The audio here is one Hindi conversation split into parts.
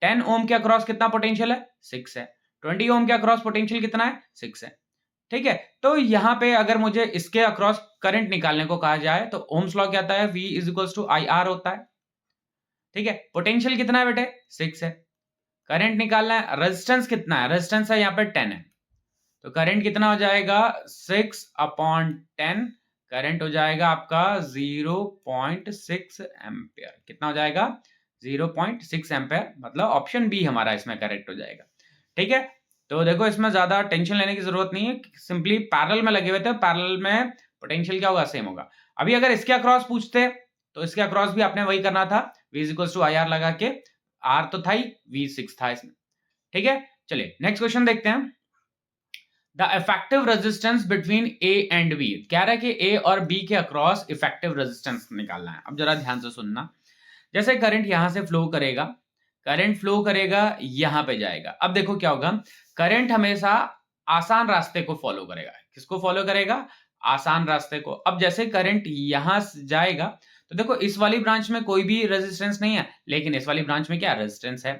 10 ओम के अक्रॉस कितना पोटेंशियल है? 6 है। 20 ओम के अक्रॉस पोटेंशियल कितना है? 6 है। ठीक है, तो यहां पे अगर मुझे इसके अक्रॉस करंट निकालने को कहा जाए तो ओम्स लॉ क्या आता है? V is equal to I R होता है। ठीक है, पोटेंशियल कितना है बेटे? 6 है। करंट निकालना है, रेजिस्टेंस कितना है? रेजिस्टेंस है यहाँ पे 10 है, तो करंट कितना हो जाएगा? 6/10। करंट हो जाएगा आपका 0.6 एम्पियर। कितना हो जाएगा? 0.6 एम्पियर, मतलब ऑप्शन बी हमारा इसमें करेक्ट हो जाएगा। ठीक है, तो देखो इसमें ज्यादा टेंशन लेने की जरूरत नहीं है, सिंपली पैरेलल में लगे हुए थे, पैरेलल में पोटेंशियल क्या होगा? सेम होगा। अभी अगर इसके अक्रॉस पूछते तो इसके अक्रॉस भी आपने वही करना था, V is equal to I R लगा के, आर तो था ही, V6 था इसमें। ठीक है, चलिए नेक्स्ट क्वेश्चन देखते हैं। The effective resistance between A and B, कह रहा है कि ए और बी के अक्रॉस इफेक्टिव रेजिस्टेंस निकालना है। अब जरा ध्यान से सुनना, जैसे करंट यहां से फ्लो करेगा, करंट फ्लो करेगा, यहां पे जाएगा। अब देखो क्या होगा, करंट हमेशा आसान रास्ते को फॉलो करेगा। किसको फॉलो करेगा? आसान रास्ते को। अब जैसे करंट यहां से जाएगा तो देखो इस वाली ब्रांच में कोई भी रेजिस्टेंस नहीं है, लेकिन इस वाली ब्रांच में क्या रेजिस्टेंस है।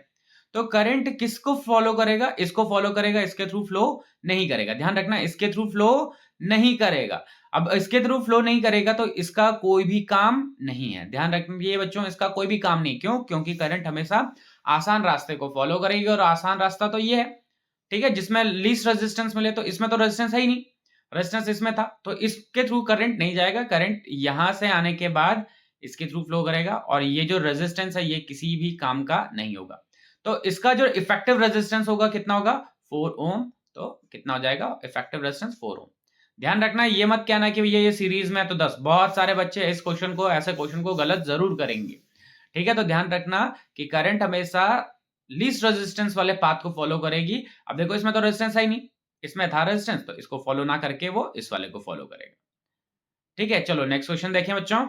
तो करंट किसको फॉलो करेगा? इसको फॉलो करेगा, इसके थ्रू फ्लो नहीं करेगा। ध्यान रखना, इसके थ्रू फ्लो नहीं करेगा। अब इसके थ्रू फ्लो नहीं करेगा तो इसका कोई भी काम नहीं है। ध्यान रखिए बच्चों, इसका कोई भी काम नहीं। क्यों? क्योंकि करंट हमेशा आसान रास्ते को फॉलो करेगी, और आसान रास्ता तो ये है, ठीक है, जिसमें लीस्ट रेजिस्टेंस मिले। तो इसमें तो रेजिस्टेंस है ही नहीं, रेजिस्टेंस इसमें था, तो इसके थ्रू करंट नहीं जाएगा। करंट यहां से आने के बाद इसके थ्रू फ्लो करेगा, और ये जो रेजिस्टेंस है ये किसी भी काम का नहीं होगा। तो इसका जो इफेक्टिव रेजिस्टेंस होगा कितना होगा? 4 ओम। तो कितना हो जाएगा इफेक्टिव रेजिस्टेंस? 4 ओम। ध्यान रखना, ये मत कहना कि भैया ये सीरीज में है तो 10। बहुत सारे बच्चे इस क्वेश्चन को, ऐसे क्वेश्चन को गलत जरूर करेंगे। ठीक है, तो ध्यान रखना कि करंट हमेशा लीस्ट रेजिस्टेंस वाले पाथ को फॉलो करेगी। अब देखो इसमें तो रेजिस्टेंस है ही नहीं, इसमें था रेजिस्टेंस, तो इसको फॉलो ना करके वो इस वाले को फॉलो करेगा। ठीक है, चलो नेक्स्ट क्वेश्चन देखें बच्चों।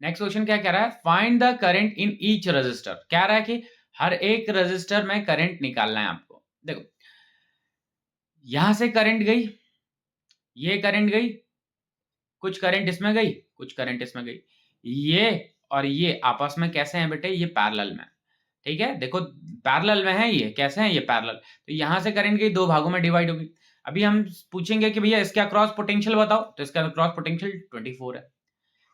नेक्स्ट क्वेश्चन क्या कह रहा है? Find the current in each resistor. कह रहा है कि हर एक रजिस्टर में करंट निकालना है आपको। देखो यहां से करंट गई, ये करंट गई, कुछ करंट इसमें गई, कुछ करंट इसमें गई। ये और ये आपस में कैसे हैं बेटे? ये पैरेलल में। ठीक है, देखो पैरेलल में है, ये कैसे हैं? ये पैरेलल। तो यहां से करंट गई, दो भागों में डिवाइड होगी। अभी हम पूछेंगे कि भैया इसके अक्रॉस पोटेंशियल बताओ, तो इसका अक्रॉस पोटेंशियल 24 है।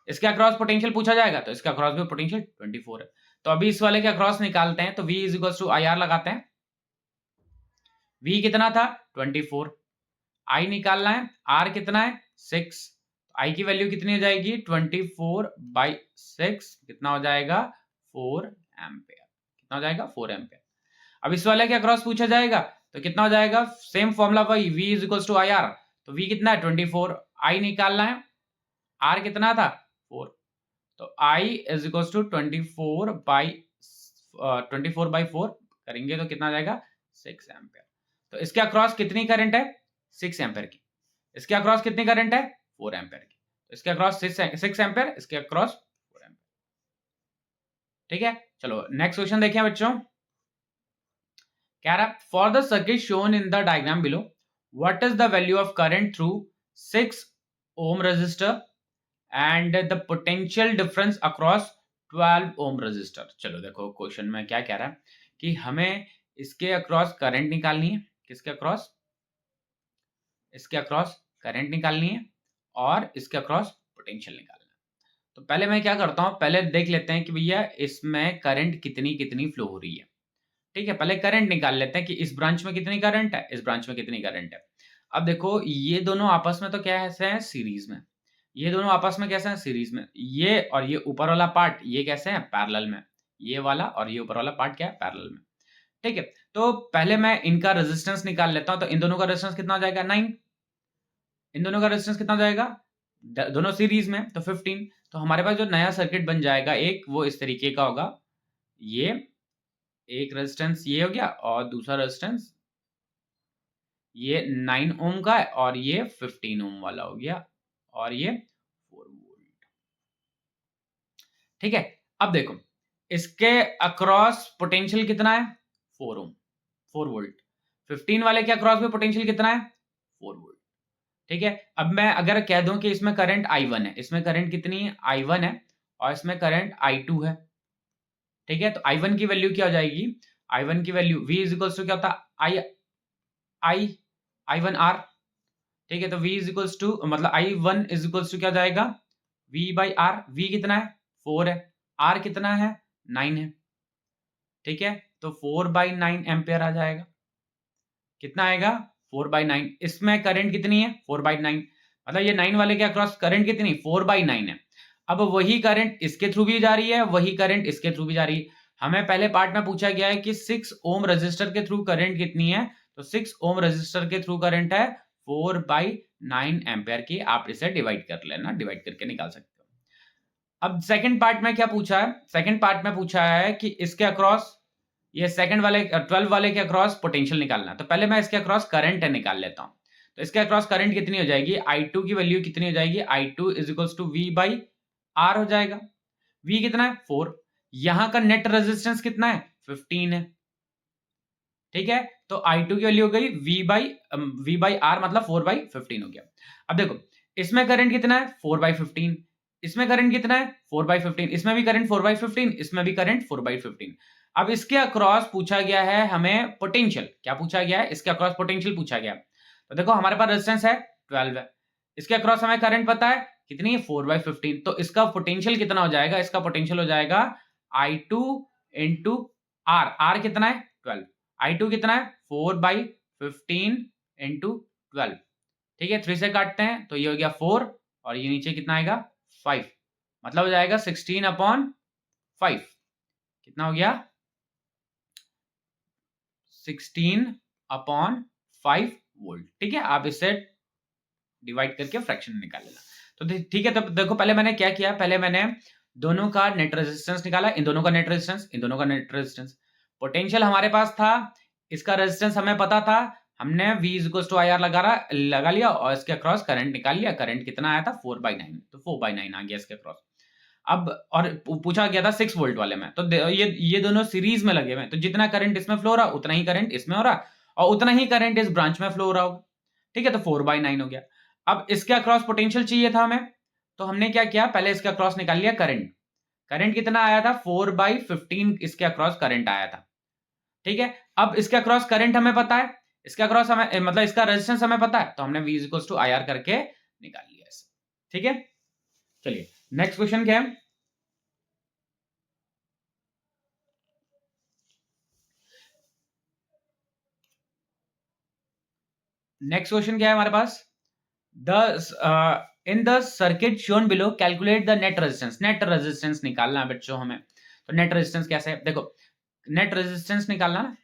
इसके अक्रॉस पोटेंशियल पूछा जाएगा तो इसका अक्रॉस भी पोटेंशियल 24 है। तो अभी इस वाले के अक्रॉस निकालते हैं, तो V is equal to I R लगाते हैं। V कितना था? 24। I निकालना है, R कितना है? 6। I की वैल्यू कितनी हो जाएगी? 24/6। कितना हो जाएगा? 4 एम्पियर। कितना हो जाएगा? 4 एम्पियर। अब इस वाले के अक्रॉस पूछा जाएगा तो कितना हो जाएगा? सेम फॉर्मूला वही, V is equal to I R. तो V कितना है? 24। I निकालना है, R कितना था? 4। तो I इज इक्वल टू 24/4 करेंगे तो कितना आ जाएगा? 6 एम्पियर। तो इसके अक्रॉस कितनी करंट है? 6 एम्पियर की। इसके अक्रॉस कितनी करंट है? 4 एम्पियर की। तो इसके अक्रॉस 6 एम्पियर, इसके अक्रॉस 4 एम्पियर। ठीक है, चलो नेक्स्ट क्वेश्चन देखें बच्चों। कह रहा है for the circuit shown in the diagram below, what is the value of current through 6 ohm resistor and the potential difference across 12 ohm resistor. चलो देखो क्वेश्चन में क्या कह रहा है कि हमें इसके अक्रॉस करंट निकालनी है। किसके अक्रॉस? इसके अक्रॉस करंट निकालनी है, और इसके अक्रॉस पोटेंशियल निकालना है। तो पहले मैं क्या करता हूं, पहले देख लेते हैं कि भैया इसमें करंट कितनी कितनी फ्लो हो रही है। ठीक है, पहले करंट निकाल लेते हैं कि इस ब्रांच में कितनी करंट है, इस ब्रांच में कितनी करंट है। अब देखो ये दोनों आपस में तो क्या है? सीरीज में। ये दोनों आपस में कैसे हैं? सीरीज में। ये और ये ऊपर वाला पार्ट ये कैसे हैं? पैरेलल में। ये वाला और ये ऊपर वाला पार्ट क्या है? पैरेलल में। ठीक है, तो पहले मैं इनका रेजिस्टेंस निकाल लेता हूं। तो इन दोनों का रेजिस्टेंस कितना हो जाएगा? 9। इन दोनों का रेजिस्टेंस कितना हो जाएगा? दोनों सीरीज में तो 15। तो हमारे पास जो नया सर्किट बन जाएगा एक, वो इस तरीके का होगा। ये एक रेजिस्टेंस ये हो गया, और दूसरा रेजिस्टेंस ये 9 ओम का है, और ये 15 ओम वाला हो गया, और ये 4 वोल्ट। ठीक है, अब देखो इसके अक्रॉस पोटेंशियल कितना है? 4 ओम, 4 वोल्ट। 15 वाले के अक्रॉस में पोटेंशियल कितना है? 4 वोल्ट। ठीक है, अब मैं अगर कह दूं कि इसमें करंट I1 है, इसमें करंट कितनी है? I1 है, और इसमें करंट I2 है। ठीक है, तो I1 की वैल्यू क्या हो जाएगी, I1 की value V is equals to क्या होता है, I1 R, ठीक है, तो V इज इक्वल्स टू मतलब I1 इज इक्वल्स टू क्या हो जाएगा, V बाई R, V कितना है 4 है, R कितना है 9 है, ठीक है, तो 4/9 एम्पेयर आ जाएगा, कितना आएगा 4/9, इसमें करंट कितनी है 4/9, मतलब ये 9 वाले के अक्रॉस करंट कितनी 4/9 है। अब वही करंट इसके थ्रू भी जा रही है, वही करंट इसके थ्रू भी जा रही है। हमें पहले पार्ट में पूछा गया है कि 6 ओम रजिस्टर के थ्रू करंट कितनी है, तो 6 ओम रजिस्टर के थ्रू करंट है 4/9 एम्पेयर की, आप इसे डिवाइड कर लेना, डिवाइड करके निकाल सकते हो। अब सेकंड पार्ट में क्या पूछा है, सेकंड पार्ट में पूछा है कि इसके अक्रॉस, ये सेकंड वाले 12 वाले के अक्रॉस पोटेंशियल निकालना, तो पहले मैं इसके अक्रॉस करंट निकाल लेता हूं। तो इसके अक्रॉस करंट कितनी हो जाएगी, I2 की वैल्यू कितनी हो जाएगी, I2 is equals to V by R हो जाएगा। V कितना है 4, यहां का नेट रेजिस्टेंस कितना है 15 है, ठीक है, तो I2 की वैल्यू हो गई V बाई R मतलब 4/15 हो गया। अब देखो इसमें करंट कितना है 4/15, इसमें करंट कितना है 4/15, इसमें भी करंट 4/15, इसमें भी करंट 4/15। अब इसके अक्रॉस पूछा गया है हमें पोटेंशियल, क्या पूछा गया है, इसके अक्रॉस पोटेंशियल पूछा गया। तो देखो हमारे पास रेजिस्टेंस है 12 है, इसके अक्रॉस हमें करंट पता है कितनी है 4/15, तो इसका पोटेंशियल कितना हो जाएगा, इसका पोटेंशियल हो जाएगा I2 इंटू R, R कितना है 12, I2 कितना है 4/15 इंटू 12, ठीक है, 3 से काटते हैं तो ये हो गया 4 और ये नीचे कितना आएगा 5, मतलब हो जाएगा 16/5, कितना हो गया 16/5 वोल्ट, ठीक है, आप इसे डिवाइड करके फ्रैक्शन निकाल लेना। तो ठीक है, तो देखो पहले मैंने क्या किया, पहले मैंने दोनों का नेट रेजिस्टेंस निकाला, इन दोनों का नेट रेजिस्टेंस, इन दोनों का नेट रेजिस्टेंस, पोटेंशियल हमारे पास था, इसका रेजिस्टेंस हमें पता था, हमने V इक्वल्स टू IR लगा लिया और इसके अक्रॉस करंट निकाल लिया, करंट कितना आया था 4/9, तो 4/9 आ गया इसके अक्रॉस। अब और पूछा गया था 6 वोल्ट वाले में, तो ये दोनों सीरीज में लगे हुए हैं, तो जितना करंट इसमें फ्लो हो रहा उतना ही करंट इसमें हो रहा और उतना ही करंट इस ब्रांच में फ्लो हो रहा होगा, ठीक है, तो 4/9 हो गया। अब इसके अक्रॉस पोटेंशियल चाहिए था हमें, तो हमने क्या किया, पहले इसके अक्रॉस निकाल लिया करंट, करंट कितना आया था 4/15 इसके अक्रॉस करंट आया था, ठीक है। अब इसके अक्रॉस करंट हमें पता है, इसके अक्रॉस हमें मतलब इसका रेजिस्टेंस हमें पता है, तो हमने V इक्वल्स टू IR करके निकाल लिया इसे, ठीक है। चलिए नेक्स्ट क्वेश्चन क्या है, नेक्स्ट क्वेश्चन क्या है हमारे पास, in the circuit shown below calculate the net resistance, net resistance निकालना है बच्चों हमें। तो नेट रेजिस्टेंस कैसे है, देखो नेट रेजिस्टेंस निकालना ना,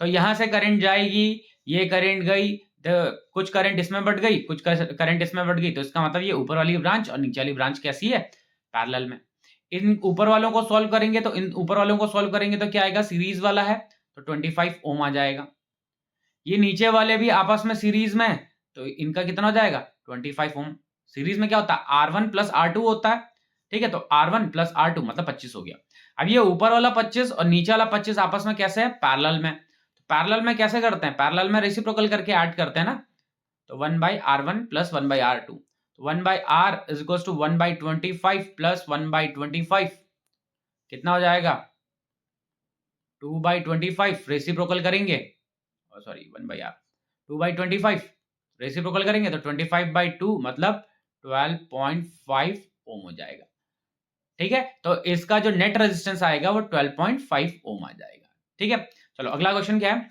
तो यहां से करंट जाएगी, ये करंट गई, तो कुछ करंट इसमें बढ़ गई, कुछ करंट इसमें बढ़ गई, तो इसका मतलब ये ऊपर वाली ब्रांच और नीचे वाली ब्रांच कैसी है पैरेलल में। इन ऊपर वालों को सॉल्व करेंगे, तो इन ऊपर वालों को सॉल्व करेंगे तो क्या आएगा, सीरीज वाला है तो 25 ओम आ जाएगा, ये नीचे वाले भी आपस में सीरीज में, तो इनका कितना हो जाएगा 25 ओम। सीरीज में क्या होता है R1 प्लस R2 होता है, ठीक है, तो R1 प्लस R2 मतलब 25 हो गया। अब ये ऊपर वाला 25 और नीचे वाला 25 आपस में कैसे है पैरेलल में, तो पैरेलल में कैसे करते हैं, पैरेलल में रेसिप्रोकल करके ऐड करते हैं ना, तो 1/R1 प्लस 1/R2, तो 1/R is equal to 1/25 plus 1/25, कितना हो जाएगा 2/25, रेसिप्रोकल करेंगे, सॉरी 1/R 2/25 रेसिप्रोकल करेंगे तो 25/2 मतलब 12.5 ओम हो जाएगा, ठीक है, तो इसका जो नेट रेजिस्टेंस आएगा वो 12.5 ओम आ जाएगा, ठीक है। चलो अगला क्वेश्चन क्या है,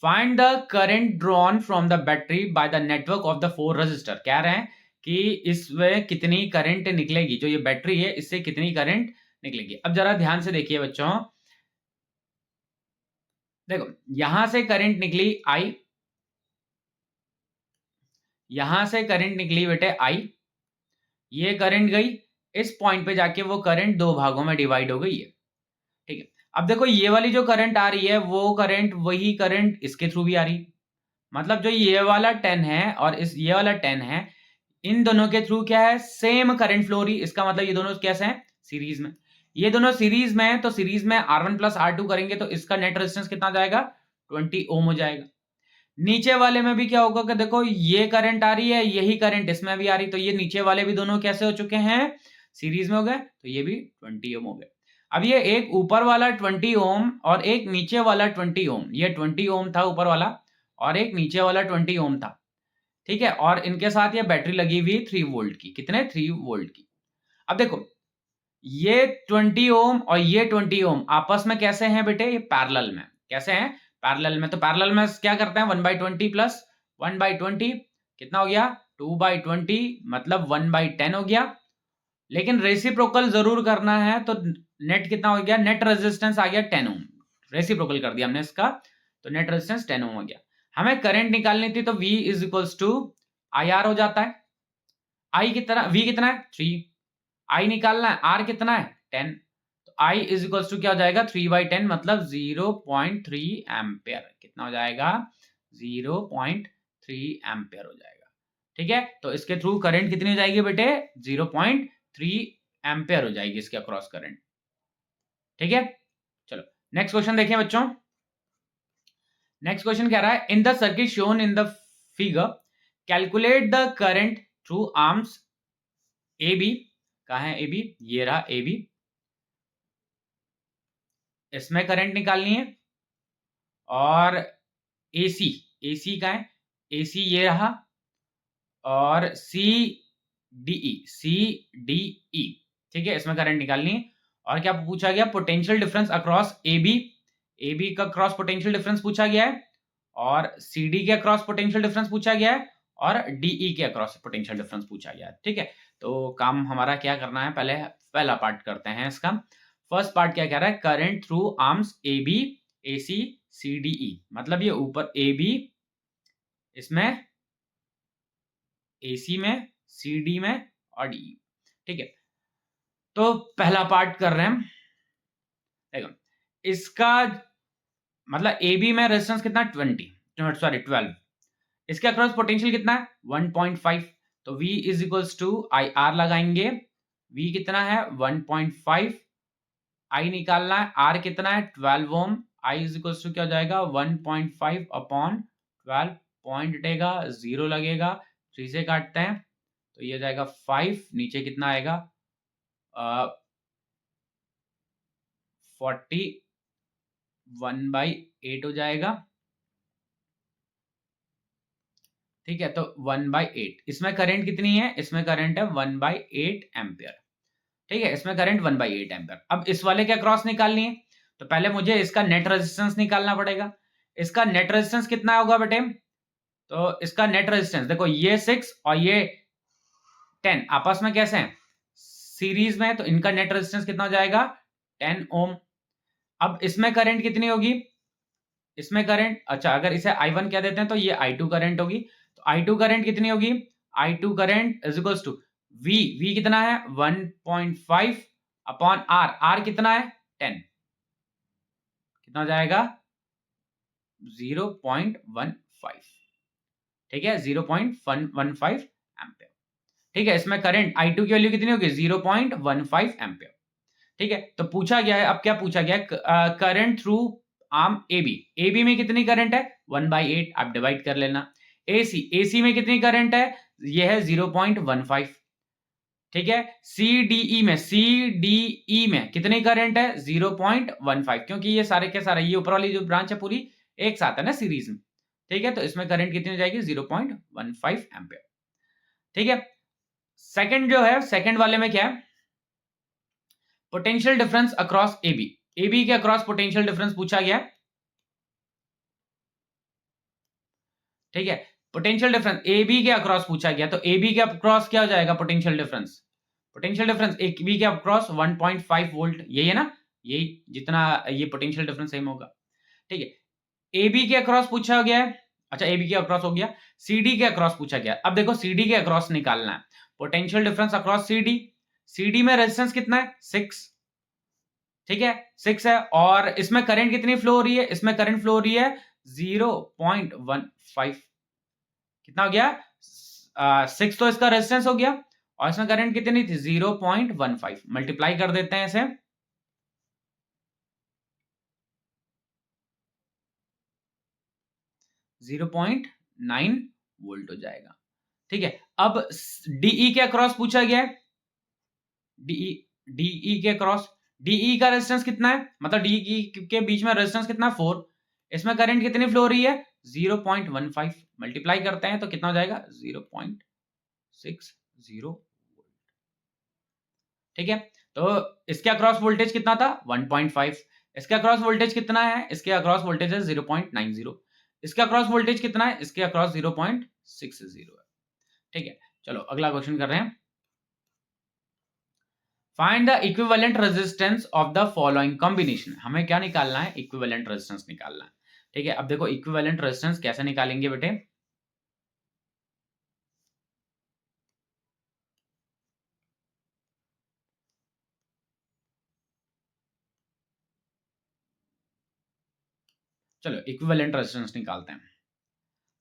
find the current drawn from the battery by the network of the 4 register, कह रहे हैं कि इसमें कितनी करंट निकलेगी, जो ये बैटरी है इससे कितनी करंट निकलेगी। अब जरा ध्यान से देखिए बच्चों, देखो यहां से करंट निकली I, यहां से करंट निकली बेटे I, ये करंट गई इस पॉइंट पे जाके वो करंट दो भागों में डिवाइड हो गई है, ठीक है। अब देखो ये वाली जो करंट आ रही है वो करंट वही करंट इसके थ्रू भी आ रही है, मतलब जो ये वाला 10 है और ये वाला 10 है, इन दोनों के थ्रू क्या है सेम करंट फ्लो रही, इसका मतलब ये दोनों कैसे हैं सीरीज में, ये दोनों सीरीज में है, तो सीरीज में R1 प्लस R2 करेंगे तो इसका नेट रेजिस्टेंस कितना जाएगा 20 ओम हो जाएगा। नीचे वाले में भी क्या होगा कि देखो ये करंट आ रही है, यही करंट इसमें भी आ रही, तो ये नीचे वाले भी दोनों कैसे हो चुके हैं सीरीज में हो गए, तो ये भी 20 ओम हो गए। अब ये एक ऊपर वाला 20 ओम और एक नीचे वाला 20 ओम, ये 20 ओम था ऊपर वाला और एक नीचे वाला 20 ओम था, ठीक है। और इनके साथ ये बैटरी लगी हुई 3 वोल्ट की, कितने 3 वोल्ट की। अब देखो ये 20 ओम और ये 20 ओम आपस में कैसे हैं बेटे, ये पैरेलल में, कैसे हैं, पैरेलल में। तो पैरेलल में क्या करते हैं, 1/20 प्लस 1/20 कितना हो गया, 2/20 मतलब 1/10 हो गया। लेकिन रेसिप्रोकल जरूर करना है, तो नेट कितना हो गया, नेट रेजिस्टेंस आ गया 10 ओम, रेसिप्रोकल कर दिया हमने इसका, तो नेट रेजिस्टेंस 10 ओम हो गया। हमें करंट निकालनी थी, तो V is equals to IR हो जाता है। I कितना, V कितना है 3, I निकालना है, R कितना है 10, तो I इज इक्वल्स टू क्या हो जाएगा 3/10 मतलब 0.3 एम्पियर, कितना हो जाएगा 0.3 एम्पियर हो जाएगा, ठीक है। तो इसके थ्रू करंट कितनी हो जाएगी बेटे, 0.3 एम्पियर हो जाएगी इसके अक्रॉस करंट, ठीक है। चलो नेक्स्ट क्वेश्चन देखें बच्चों। नेक्स्ट क्वेश्चन कह रहा है, in the circuit shown in the figure calculate the current through arms A B, कहा है ए बी, ये रहा ए बी, इसमें करंट निकालनी है। और एसी, एसी का है, एसी ये रहा, और सी डी ई, ठीक है, इसमें करंट निकालनी है। और क्या पूछा गया, potential difference across A B का क्रॉस पोटेंशियल डिफरेंस पूछा गया है, और सी डी के अक्रॉस पोटेंशियल डिफरेंस पूछा गया है, और डीई के अक्रॉस पोटेंशियल डिफरेंस पूछा गया है, ठीक है। तो काम हमारा क्या करना है, पहले पहला पार्ट करते हैं इसका। फर्स्ट पार्ट क्या कह रहा है, current through arms A B A C C D E, मतलब ये ऊपर ए बी, इसमें एसी में, सी डी में और डी, ठीक है। तो पहला पार्ट कर रहे हैं, देखो इसका मतलब ए बी में रेजिस्टेंस कितना 12, इसके अक्रॉस पोटेंशियल कितना है 1.5, तो V is equals to I R लगाएंगे, V कितना है 1.5, I निकालना है, R कितना है 12 ओम, I इज इक्वल्स टू क्या हो जाएगा 1.5 अपॉन 12, पॉइंट हटेगा 0 लगेगा, 3 से काटते हैं तो ये जाएगा 5, नीचे कितना आएगा 41/8 हो जाएगा, ठीक है। तो 1/8, इसमें करंट कितनी है, इसमें करंट है 1/8 एम्पियर, ठीक है, इसमें करंट 1/8 एम्पियर। अब इस वाले के अक्रॉस निकालनी है, तो पहले मुझे इसका नेट रेजिस्टेंस निकालना पड़ेगा। इसका नेट रेजिस्टेंस कितना होगा बेटे, तो इसका नेट रेजिस्टेंस देखो ये 6 और ये 10 आपस में कैसे हैं, सीरीज में, तो इनका नेट रेजिस्टेंस कितना हो जाएगा 10 ओम। अब इसमें करंट कितनी होगी, इसमें करंट, अच्छा अगर इसे I1 कह देते हैं तो ये I2 करंट होगी, तो I2 करंट कितनी होगी, I2 current is equals to V कितना है 1.5 अपॉन R कितना है 10, कितना हो जाएगा 0.15, ठीक है 0.15 एम्पियर, ठीक है। इसमें करंट I2 की वैल्यू कितनी होगी 0.15 एम्पियर, ठीक है। तो पूछा गया है, अब क्या पूछा गया है, current through arm A B में कितनी करंट है 1/8, आप डिवाइड कर लेना। एसी में कितनी करंट है, ये है 0.15, ठीक है। सीडीई में कितनी करंट है 0.15, क्योंकि ये सारे के सारे ये ऊपर वाली जो ब्रांच है पूरी एक साथ है ना सीरीज में, ठीक है। तो इसमें करंट कितनी हो जाएगी 0.15 एम्पियर, ठीक है। सेकंड जो है, सेकंड वाले में क्या है, potential difference across A B के अक्रॉस पोटेंशियल डिफरेंस पूछा गया, ठीक है। पोटेंशियल डिफरेंस ए बी के अक्रॉस पूछा गया, तो ए बी के अक्रॉस क्या हो जाएगा potential difference, potential difference A B के अक्रॉस 1.5 वोल्ट, यही है ना, यही जितना ये पोटेंशियल डिफरेंस सेम होगा, ठीक है। ए बी के अक्रॉस पूछा गया है, अच्छा ए बी के अक्रॉस हो गया, सी डी के अक्रॉस पूछा गया। अब देखो सी डी के अक्रॉस निकालना है, potential difference across C D में रेजिस्टेंस कितना है 6, ठीक है 6 है, और इसमें करंट कितनी फ्लो हो रही है, इसमें करंट फ्लो हो रही है 0.15, कितना हो गया 6 तो इसका रेजिस्टेंस हो गया, और इसमें करंट कितनी थी 0.15, मल्टीप्लाई कर देते हैं इसे, जीरो पॉइंट 9 वोल्ट हो जाएगा, ठीक है। अब डीई के अक्रॉस पूछा गया है, डीई के अक्रॉस, डीई का रेजिस्टेंस कितना है, मतलब डीई के बीच में रेजिस्टेंस कितना है 4, इसमें करंट कितनी फ्लो हो रही है 0.15, मल्टीप्लाई करते हैं तो कितना हो जाएगा 0.60 वोल्ट। ठीक है, तो इसके अक्रॉस वोल्टेज कितना था 1.5, इसके अक्रॉस वोल्टेज कितना है, इसके अक्रॉस वोल्टेज है 0.90, इसके अक्रॉस वोल्टेज कितना है, इसके अक्रॉस 0.60 है। ठीक है, चलो अगला क्वेश्चन कर रहे हैं। Find the equivalent resistance of the following combination. हमें क्या निकालना है, इक्विवेलेंट रेजिस्टेंस निकालना है। ठीक है, अब देखो इक्विवेलेंट रेजिस्टेंस कैसे निकालेंगे बेटे, चलो इक्विवेलेंट रेजिस्टेंस निकालते हैं।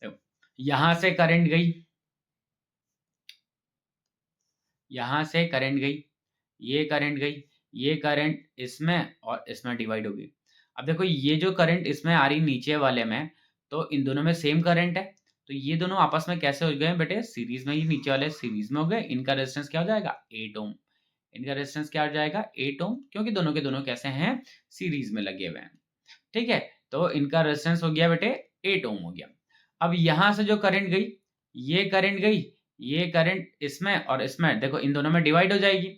देखो यहां से करंट गई, यहां से करंट गई, ये करंट गई, ये करंट इसमें और इसमें डिवाइड होगी। अब देखो ये जो करंट इसमें आ रही नीचे वाले में, तो इन दोनों में सेम करंट है, तो ये दोनों आपस में कैसे हो गए बेटे सीरीज में, ये नीचे वाले सीरीज में हो गए, इनका रेजिस्टेंस क्या हो जाएगा 8 ओम, इनका रेजिस्टेंस क्या हो जाएगा 8 ओम, क्योंकि दोनों के दोनों कैसे हैं सीरीज में लगे हुए हैं। ठीक है, तो इनका रेजिस्टेंस हो गया बेटे 8 ओम हो गया। अब यहां से जो करंट गई, ये करंट गई, ये करंट इसमें और इसमें देखो इन दोनों में डिवाइड हो जाएगी,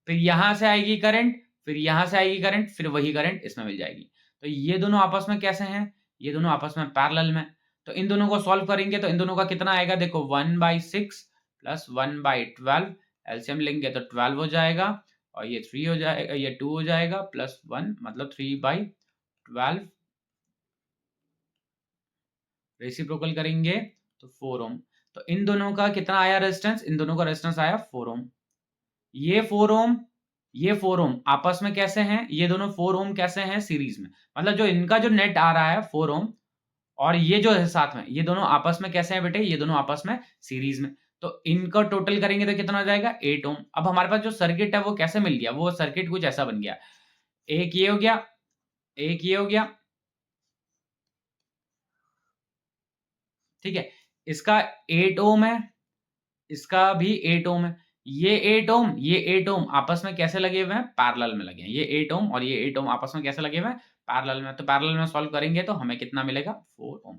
फिर यहां से आएगी करंट, फिर यहां से आएगी करंट, फिर वही करंट इसमें मिल जाएगी। तो ये दोनों आपस में कैसे हैं, ये दोनों आपस में पैरेलल में, तो इन दोनों को सॉल्व करेंगे तो इन दोनों का कितना आएगा, देखो 1/6 प्लस 1/12, एलसीएम लेंगे तो 12 हो जाएगा, और ये 3 हो जाएगा, ये 2 हो जाएगा, प्लस 1 मतलब 3/12, रेसिप्रोकल करेंगे तो 4 ओम। तो इन दोनों का कितना आया रेजिस्टेंस, इन दोनों का रेजिस्टेंस आया 4 ओम। ये 4 ओम, ये 4 ओम आपस में कैसे हैं, ये दोनों 4 ओम कैसे हैं सीरीज में, मतलब जो इनका जो नेट आ रहा है 4 ओम, और ये जो है साथ में, ये दोनों आपस में कैसे हैं बेटे, ये दोनों आपस में सीरीज में, तो इनका टोटल करेंगे तो कितना हो जाएगा 8 ओम। अब हमारे पास जो सर्किट है वो कैसे मिल गया, वो सर्किट कुछ ऐसा बन गया, एक ये हो गया, एक ये हो गया, ठीक है, इसका 8 ओम है, इसका भी 8 ओम है, ये 8 ओम, ये 8 ओम आपस में कैसे लगे हुए हैं पैरेलल में लगे हैं, ये 8 ओम और ये 8 ओम आपस में कैसे लगे हुए हैं पैरेलल में, तो पैरेलल में सॉल्व करेंगे तो हमें कितना मिलेगा 4 ओम।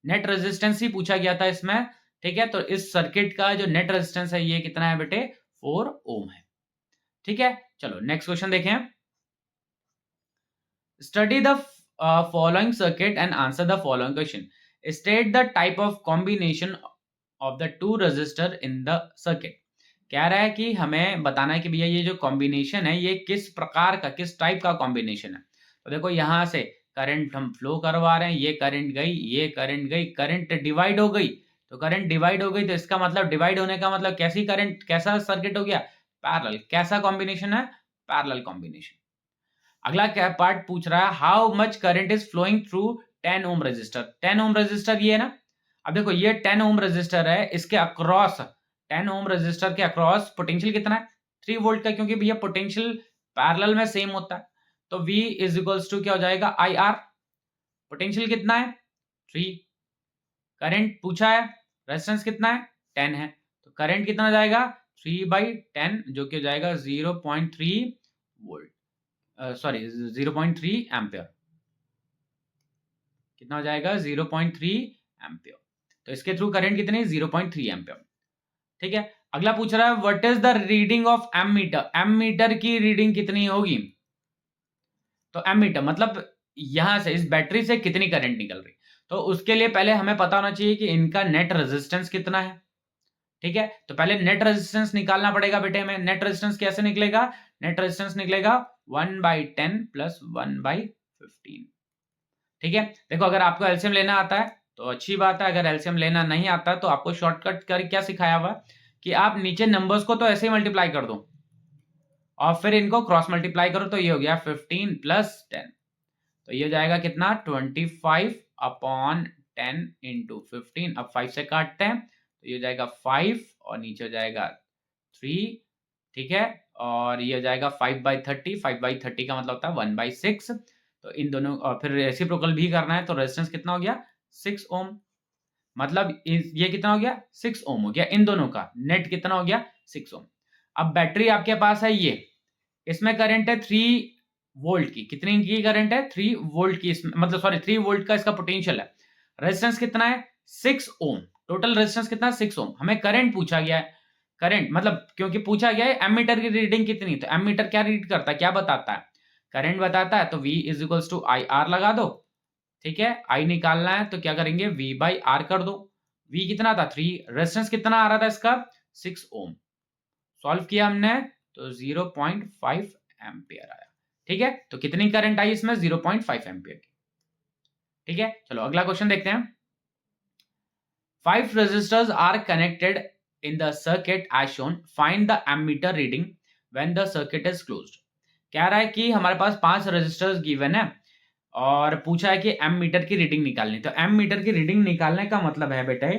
नेट रेजिस्टेंस ही पूछा गया था इसमें। ठीक है, तो इस सर्किट का जो नेट रेजिस्टेंस है ये कितना है बेटे 4 ओम है। ठीक है, चलो नेक्स्ट क्वेश्चन देखें। Study the following circuit and answer the following question. State the type of combination of the two resistor in the circuit. कह रहा है कि हमें बताना है कि भैया ये जो कॉम्बिनेशन है ये किस प्रकार का, किस टाइप का कॉम्बिनेशन है। तो देखो यहां से करंट हम फ्लो करवा रहे हैं, ये करंट गई, ये करंट गई, करंट डिवाइड हो गई, तो करंट डिवाइड हो गई तो इसका मतलब डिवाइड होने का मतलब कैसी करंट, कैसा सर्किट हो गया पैरेलल, कैसा कॉम्बिनेशन है पैरेलल कॉम्बिनेशन। अगला क्या पार्ट पूछ रहा है, how much current is flowing through 10 ohm resistor. 10 ohm resistor ये है ना, अब देखो ये 10 ओम रजिस्टर है, इसके अक्रॉस 10 ओम रजिस्टर के अक्रॉस पोटेंशियल कितना है 3 वोल्ट का, क्योंकि भैया पोटेंशियल पैरेलल में सेम होता है, तो V इज इक्वल्स टू क्या हो जाएगा IR, पोटेंशियल कितना है 3, करंट पूछा है, रेजिस्टेंस कितना है 10 है, तो करंट कितना हो जाएगा 3/10 जो कि हो जाएगा 0.3 वोल्ट, सॉरी 0.3 एम्पियर, कितना हो जाएगा 0.3 एम्पियर, तो इसके थ्रू करंट कितनी 0.3 एम्पियर। ठीक है, अगला पूछ रहा है what is the reading of ammeter, ammeter की रीडिंग कितनी होगी, तो एम मीटर मतलब यहां से इस बैटरी से कितनी करंट निकल रही, तो उसके लिए पहले हमें पता होना चाहिए कि इनका नेट रेजिस्टेंस कितना है। ठीक है, तो पहले नेट रेजिस्टेंस निकालना पड़ेगा बेटे हमें, नेट रेजिस्टेंस कैसे निकलेगा, नेट रेजिस्टेंस निकलेगा 1/10 प्लस 1/15। ठीक है, देखो अगर आपको एलसीएम लेना आता है तो अच्छी बात है, अगर एलसीएम लेना नहीं आता तो आपको शॉर्टकट कर क्या सिखाया हुआ कि आप नीचे नंबर्स को तो ऐसे ही मल्टीप्लाई कर दो और फिर इनको क्रॉस मल्टीप्लाई करो, तो ये हो गया 15 प्लस 10, तो ये हो जाएगा कितना 25/10 इंटू 15, अब 5 से काटते हैं तो ये हो जाएगा 5 और नीचे हो जाएगा 3। ठीक है, और ये हो जाएगा 5/30, 5/30 का मतलब होता है 1/6, तो इन दोनों और फिर रेसिप्रोकल भी करना है, तो रेजिस्टेंस कितना हो गया 6 ओम, मतलब ये कितना हो गया 6 ओम हो गया, इन दोनों का नेट कितना हो गया 6 ओम। अब बैटरी आपके पास है ये, इसमें करंट है 3 वोल्ट की, कितनी की करंट है 3 वोल्ट की, इसमें मतलब सॉरी 3 वोल्ट का इसका पोटेंशियल है। रेजिस्टेंस कितना है 6 ओम, टोटल रेजिस्टेंस कितना है 6 ओम। हमें करंट पूछा गया है, करंट मतलब क्योंकि पूछा गया है एमीटर की रीडिंग कितनी, तो एमीटर क्या रीड करता है, क्या बताता है, करंट बताता है। तो V is equals to I R लगा दो, ठीक है। आई निकालना है तो क्या करेंगे V बाई आर कर दो। V कितना था 3, रेजिस्टेंस कितना आ रहा था इसका 6 ओम, सॉल्व किया हमने तो 0.5 एम्पियर आया, ठीक है। तो कितनी करंट आई इसमें 0.5 एम्पियर की, ठीक है। चलो अगला क्वेश्चन देखते हैं। 5 resistors are connected in the circuit as shown. Find the ammeter reading when the circuit is closed. कह रहा है कि हमारे पास 5 रेजिस्टर्स गिवन है और पूछा है कि एम मीटर की रीडिंग निकालनी। तो एम मीटर की रीडिंग निकालने का मतलब है बेटे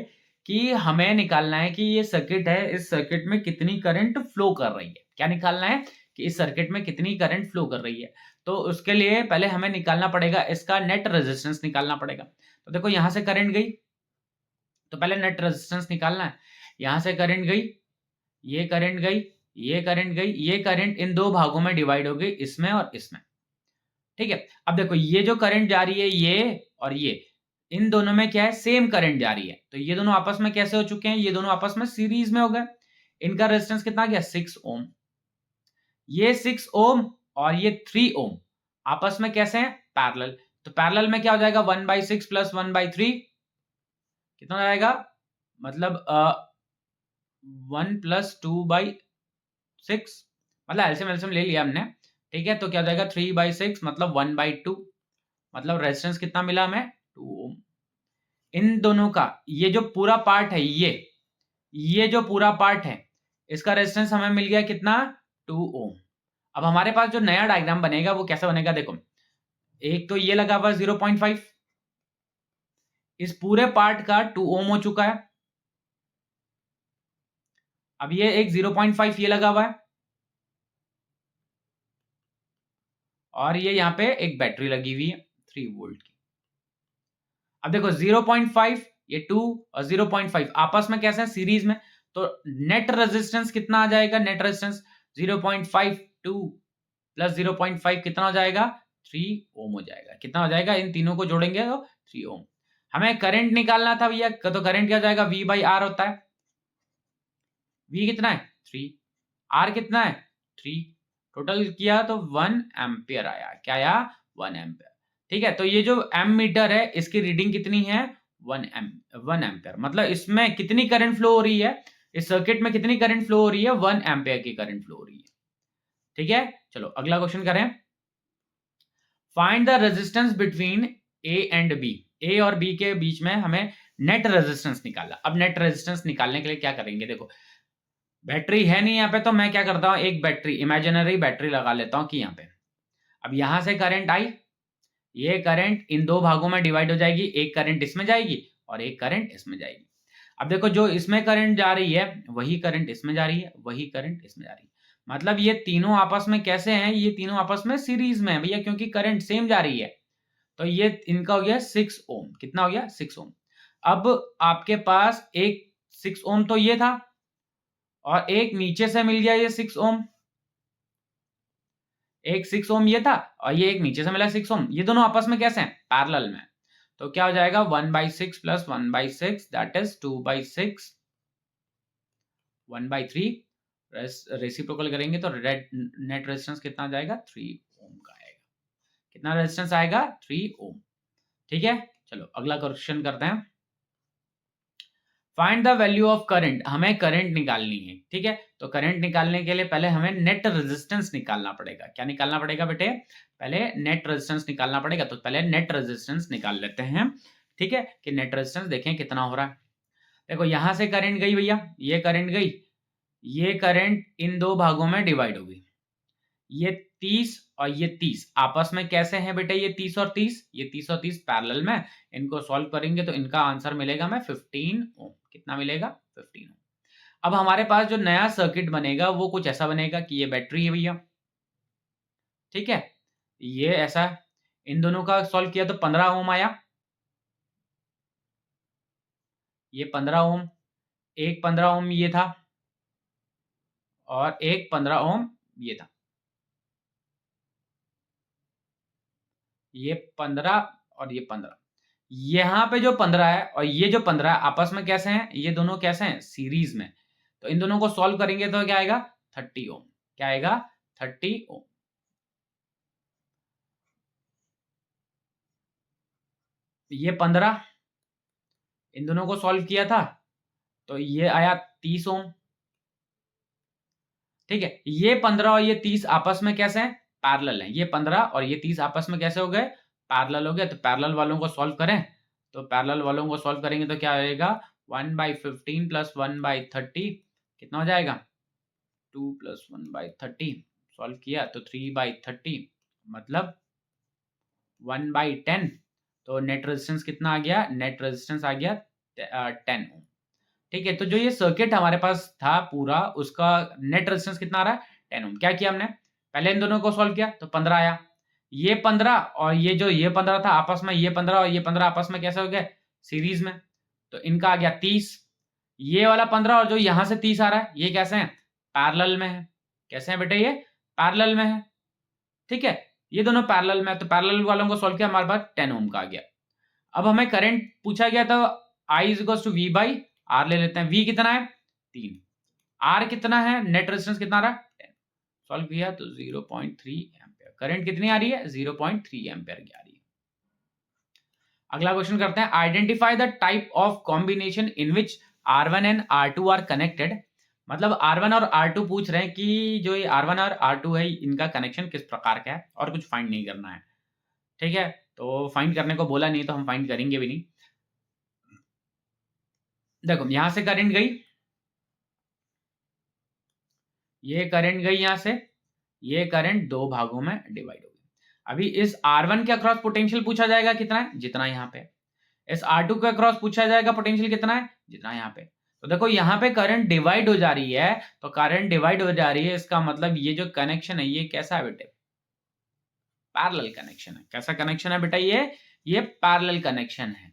कि हमें निकालना है कि ये सर्किट है, इस सर्किट में कितनी करंट फ्लो कर रही है। क्या निकालना है कि इस सर्किट में कितनी करंट फ्लो कर रही है। तो उसके लिए पहले हमें निकालना पड़ेगा इसका नेट रेजिस्टेंस निकालना पड़ेगा। तो देखो यहां से करंट गई तो पहले नेट रेजिस्टेंस निकालना है। यहां से करंट गई, ये करंट गई, ये करंट गई, ये करंट इन दो भागों में डिवाइड हो गई, इसमें और इसमें, ठीक है। अब देखो ये जो करंट जा रही है ये और ये, इन दोनों में क्या है सेम करंट जा रही है। तो ये दोनों आपस में कैसे हो चुके हैं, ये दोनों आपस में सीरीज में हो गए। इनका रेजिस्टेंस कितना गया 6 ओम, ये 6 ओम और ये 3 ओम आपस में कैसे हैं पैरेलल। तो पैरेलल में क्या हो जाएगा 1/6 प्लस 1/3 कितना हो जाएगा, मतलब 1 प्लस 2/6, मतलब एलसीएम एलसीएम ले लिया हमने, ठीक है। तो क्या हो जाएगा 3/6 मतलब 1/2, मतलब रेजिस्टेंस कितना मिला हमें 2 ओम। इन दोनों का ये जो पूरा पार्ट है, ये जो पूरा पार्ट है इसका रेजिस्टेंस हमें मिल गया कितना 2 ओम। अब हमारे पास जो नया डायग्राम बनेगा वो कैसा बनेगा, देखो एक तो ये लगा हुआ 0.5, इस पूरे पार्ट का 2 ओम हो चुका है। अब ये एक 0.5 ये लगा हुआ है और ये यहां पे एक बैटरी लगी हुई है 3 वोल्ट की। अब देखो 0.5 ये 2 और 0.5 आपस में कैसे हैं सीरीज में। तो नेट रेजिस्टेंस कितना आ जाएगा, नेट रेजिस्टेंस 0.52 प्लस 0.5 कितना हो जाएगा 3 ओम हो जाएगा। कितना हो जाएगा, इन तीनों को जोड़ेंगे तो 3 ओम। हमें करंट निकालना था भैया, तो करंट क्या हो जाएगा V बाई आर होता है। V कितना है 3, R कितना है 3, टोटल किया तो 1 एम्पियर आया। क्या आया 1 एम्पियर, ठीक है। तो ये जो एम मीटर है इसकी रीडिंग कितनी है 1 एम्पियर, मतलब इसमें कितनी करंट फ्लो हो रही है, इस सर्किट में कितनी करंट फ्लो हो रही है 1 एम्पियर की करंट फ्लो हो रही है, ठीक है। चलो अगला क्वेश्चन करें। Find the resistance between A and B, A और बी के बीच में हमें नेट रेजिस्टेंस निकालना। अब नेट रेजिस्टेंस निकालने के लिए क्या करेंगे, देखो बैटरी है नहीं यहाँ पे, तो मैं क्या करता हूँ एक बैटरी इमेजिनरी बैटरी लगा लेता हूँ कि यहाँ पे। अब यहां से करंट आई, ये करंट इन दो भागों में डिवाइड हो जाएगी, एक करंट इसमें जाएगी और एक करंट इसमें जाएगी। अब देखो जो इसमें करंट जा रही है वही करंट इसमें जा रही है, वही करंट इसमें जा रही है, मतलब ये तीनों आपस में कैसे हैं, ये तीनों आपस में सीरीज में है भैया, क्योंकि करंट सेम जा रही है। तो ये इनका हो गया 6 ओम, कितना हो गया 6 ओम। अब आपके पास एक 6 ओम तो ये था और एक नीचे से मिल गया ये 6 ओम, एक 6 ओम ये था और ये एक नीचे से मिला 6 ओम, ये दोनों आपस में कैसे हैं पैरेलल में। तो क्या हो जाएगा 1/6 प्लस 1/6 दैट इज 2/6, 1/3 रेसिप्रोकल करेंगे तो नेट रेजिस्टेंस कितना आ जाएगा 3 ओम का आएगा। कितना रेजिस्टेंस आएगा 3 ओम, ठीक है। चलो अगला क्वेश्चन करते हैं। Find the value of current, हमें करंट निकालनी है, ठीक है। तो करंट निकालने के लिए पहले हमें नेट रेजिस्टेंस निकालना पड़ेगा। क्या निकालना पड़ेगा बेटे, पहले नेट रेजिस्टेंस निकालना पड़ेगा। तो पहले नेट रेजिस्टेंस निकाल लेते हैं, ठीक है, कि नेट रेजिस्टेंस देखें कितना हो रहा है। देखो यहां से करंट गई भैया, ये करंट गई, ये करंट इन दो भागों में डिवाइड हो गई, ये 30 और ये 30 आपस में कैसे हैं बेटे, ये 30 और 30, ये 30 और 30 पैरेलल में, इनको सॉल्व करेंगे तो इनका आंसर मिलेगा हमें 15 ओम। कितना मिलेगा 15 ओम। अब हमारे पास जो नया सर्किट बनेगा वो कुछ ऐसा बनेगा कि ये बैटरी है भैया, ठीक है, ये ऐसा, इन दोनों का सॉल्व किया तो 15 ओम आया, ये 15 ओम, एक 15 ओम ये था और एक 15 ओम ये था, ये 15 और ये 15, यहाँ पे जो 15 है और ये जो 15 आपस में कैसे हैं, ये दोनों कैसे हैं, सीरीज में। तो इन दोनों को सॉल्व करेंगे तो क्या आएगा, 30 ओम। क्या आएगा, 30 ओम। ये 15 इन दोनों को सॉल्व किया था तो ये आया 30 ओम। ठीक है, ये 15 और ये 30 आपस में कैसे हैं, पैरेलल हैं। ये 15 और ये 30 आपस में कैसे हो गए, पैरेलल हो गए। तो पैरेलल वालों को सॉल्व करें, तो पैरेलल वालों को सॉल्व करेंगे तो क्या आएगा, 1/15 प्लस 1/30 कितना हो जाएगा, 2 प्लस 1/30। सॉल्व किया तो 3/30 मतलब 1/10। तो नेट रेजिस्टेंस कितना आ गया, नेट रेजिस्टेंस आ गया 10 ओम। ठीक है, तो जो ये सर्किट हमारे पास था पूरा, उसका नेट रेजिस्टेंस कितना आ रहा है, 10 ओम। क्या किया हमने, पहले इन दोनों को सॉल्व किया तो 15 आया। ये 15 और ये जो ये 15 था आपस में, ये 15 और ये 15 आपस में कैसे हो गए, सीरीज में। तो इनका आ गया 30। ये वाला 15 और जो यहां से 30 आ रहा है, ये कैसे हैं, पैरेलल में है। कैसे हैं बेटे, ये पैरेलल में है। ठीक है, ये दोनों पैरेलल में है, तो पैरेलल वालों को सॉल्व किया, हमारे पास 10 ओम का आ गया। अब हमें करंट पूछा गया था, I is equal to V by R ले लेते हैं। V कितना है, 3। R कितना है, नेट रेजिस्टेंस कितना आ रहा है, 10। सॉल्व किया तो 0.3 एम्पियर। करंट कितनी आ रही है, 0.3 एम्पियर की आ रही है। अगला क्वेश्चन करते हैं, identify the type of combination in which R1 and R2 are connected. मतलब R1 और R2 पूछ रहे हैं कि जो ये R1 और R2 है, इनका कनेक्शन किस प्रकार का है, और कुछ फाइंड नहीं करना है। ठीक है, तो फाइंड करने को बोला नहीं तो हम फाइंड करेंगे भी नहीं। देखो यहां से करंट गई, ये करंट गई यहां से, ये करंट दो भागों में डिवाइड हो गई। अभी इस R1 के अक्रॉस पोटेंशियल पूछा जाएगा कितना है, जितना यहाँ पे। इस R2 के अक्रॉस पूछा जाएगा पोटेंशियल कितना है, जितना यहाँ पे। तो देखो यहाँ पे करंट डिवाइड हो जा रही है, तो करंट डिवाइड हो जा रही है, इसका मतलब ये जो कनेक्शन है ये कैसा है बेटे, पैरेलल कनेक्शन है। कैसा कनेक्शन है बेटा, ये पैरेलल कनेक्शन है।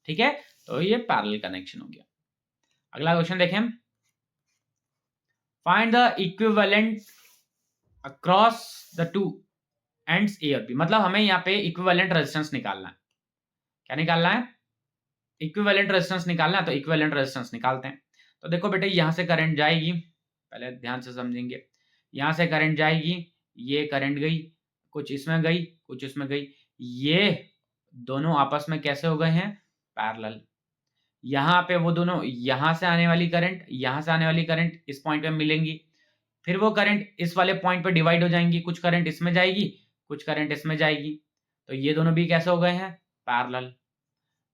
ठीक है, तो ये पैरेलल कनेक्शन हो गया। अगला क्वेश्चन देखें, find the equivalent across the two ends A और बी। मतलब हमें यहाँ पे इक्विवेलेंट रेजिस्टेंस निकालना है। क्या निकालना है, इक्विवेलेंट रेजिस्टेंस निकालना है। तो इक्विवेलेंट रेजिस्टेंस निकालते हैं। तो देखो बेटे यहां से करंट जाएगी, पहले ध्यान से समझेंगे। यहां से करंट जाएगी, ये करंट गई, कुछ इसमें गई, कुछ इसमें गई। ये दोनों आपस में कैसे हो गए हैं, पैरेलल। यहाँ पे वो दोनों, यहां से आने वाली करंट, यहां से आने वाली करंट इस पॉइंट पे मिलेंगी, फिर वो करंट इस वाले पॉइंट पे डिवाइड हो जाएंगी। कुछ करंट इसमें जाएगी, कुछ करंट इसमें जाएगी। तो ये दोनों भी कैसे हो गए हैं, पैरेलल।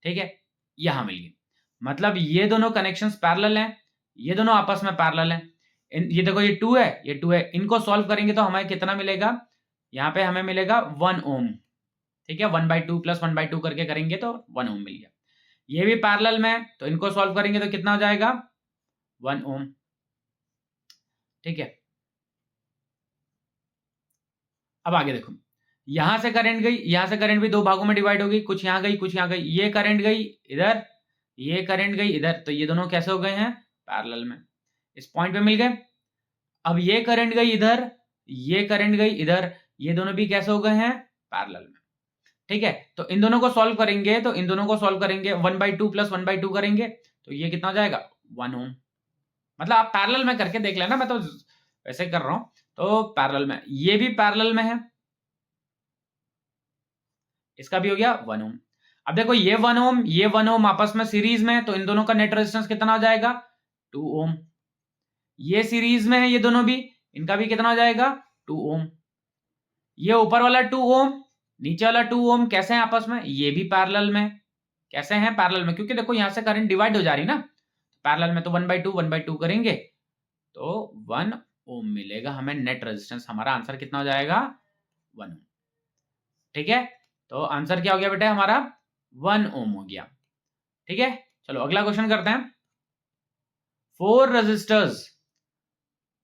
ठीक है, यहां मिल गई। मतलब ये दोनों कनेक्शंस पैरेलल हैं, ये दोनों आपस में पैरेलल हैं। ये देखो ये 2 है, ये 2 है। इनको सॉल्व करेंगे तो हमें कितना मिलेगा, यहाँ पे हमें मिलेगा 1 ओम। ठीक है, 1/2 प्लस 1/2 करके करेंगे तो 1 ओम मिल गया। ये भी पैरेलल में है, तो इनको सॉल्व करेंगे तो कितना हो जाएगा, 1 ओम। ठीक है, अब आगे देखो, यहां से करंट गई, यहां से करंट भी दो भागों में डिवाइड हो गई, कुछ यहां गई, कुछ यहां गई। ये करंट गई इधर, ये करंट गई इधर, तो ये दोनों कैसे हो गए हैं, पैरेलल में। इस पॉइंट पे मिल गए। अब ये करंट गई इधर, ये करंट गई इधर, ये दोनों भी कैसे हो गए हैं, पैरेलल में। ठीक है, तो इन दोनों को सॉल्व करेंगे, तो इन दोनों को सॉल्व करेंगे 1/2 प्लस 1/2 करेंगे तो ये कितना हो जाएगा, 1 ओम। मतलब आप पैरेलल में करके देख लेना, मैं तो वैसे कर रहा हूं। तो पैरेलल में, ये भी पैरेलल में है, इसका भी हो गया 1 ओम। अब देखो ये 1 ओम, ये 1 ओम आपस में सीरीज में है, तो इन दोनों का नेट रेजिस्टेंस कितना हो जाएगा, 2 ओम। ये सीरीज में है ये दोनों भी, इनका भी कितना हो जाएगा, 2 ओम। ये ऊपर वाला 2 ओम, नीचे वाला 2 ओम कैसे हैं आपस में, ये भी पैरेलल में। कैसे हैं, पैरेलल में, क्योंकि देखो यहां से करंट डिवाइड हो जा रही ना, पैरेलल में तो 1/2 करेंगे तो 1 ओम मिलेगा हमें नेट रेजिस्टेंस। हमारा आंसर कितना हो जाएगा, 1 ओम। ठीक है, तो आंसर क्या हो गया बेटा हमारा, 1 ओम हो गया। ठीक है, चलो अगला क्वेश्चन करते हैं। 4 resistors,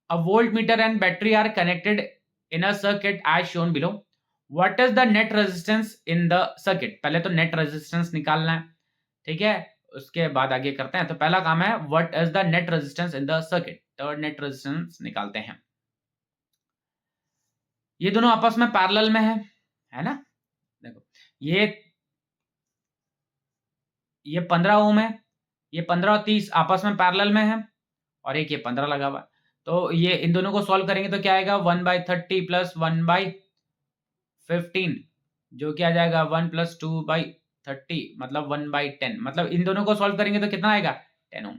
a voltmeter and battery are connected in a circuit as shown below. What is the net resistance in the circuit? पहले तो net resistance निकालना है। ठीक है, उसके बाद आगे करते हैं। तो पहला काम है what is the net resistance in the circuit, तो net resistance निकालते हैं। ये दोनों आपस में पैरेलल में है ना। देखो ये 15 ओम है, ये 15 और 30 आपस में पैरेलल में है, और एक ये 15 लगा हुआ है। तो ये इन दोनों को सॉल्व करेंगे तो क्या आएगा 1/30 प्लस 1/15, जो क्या आ जाएगा 1 प्लस 2/30 मतलब 1/10। मतलब इन दोनों को सॉल्व करेंगे तो कितना आएगा 10 ओम।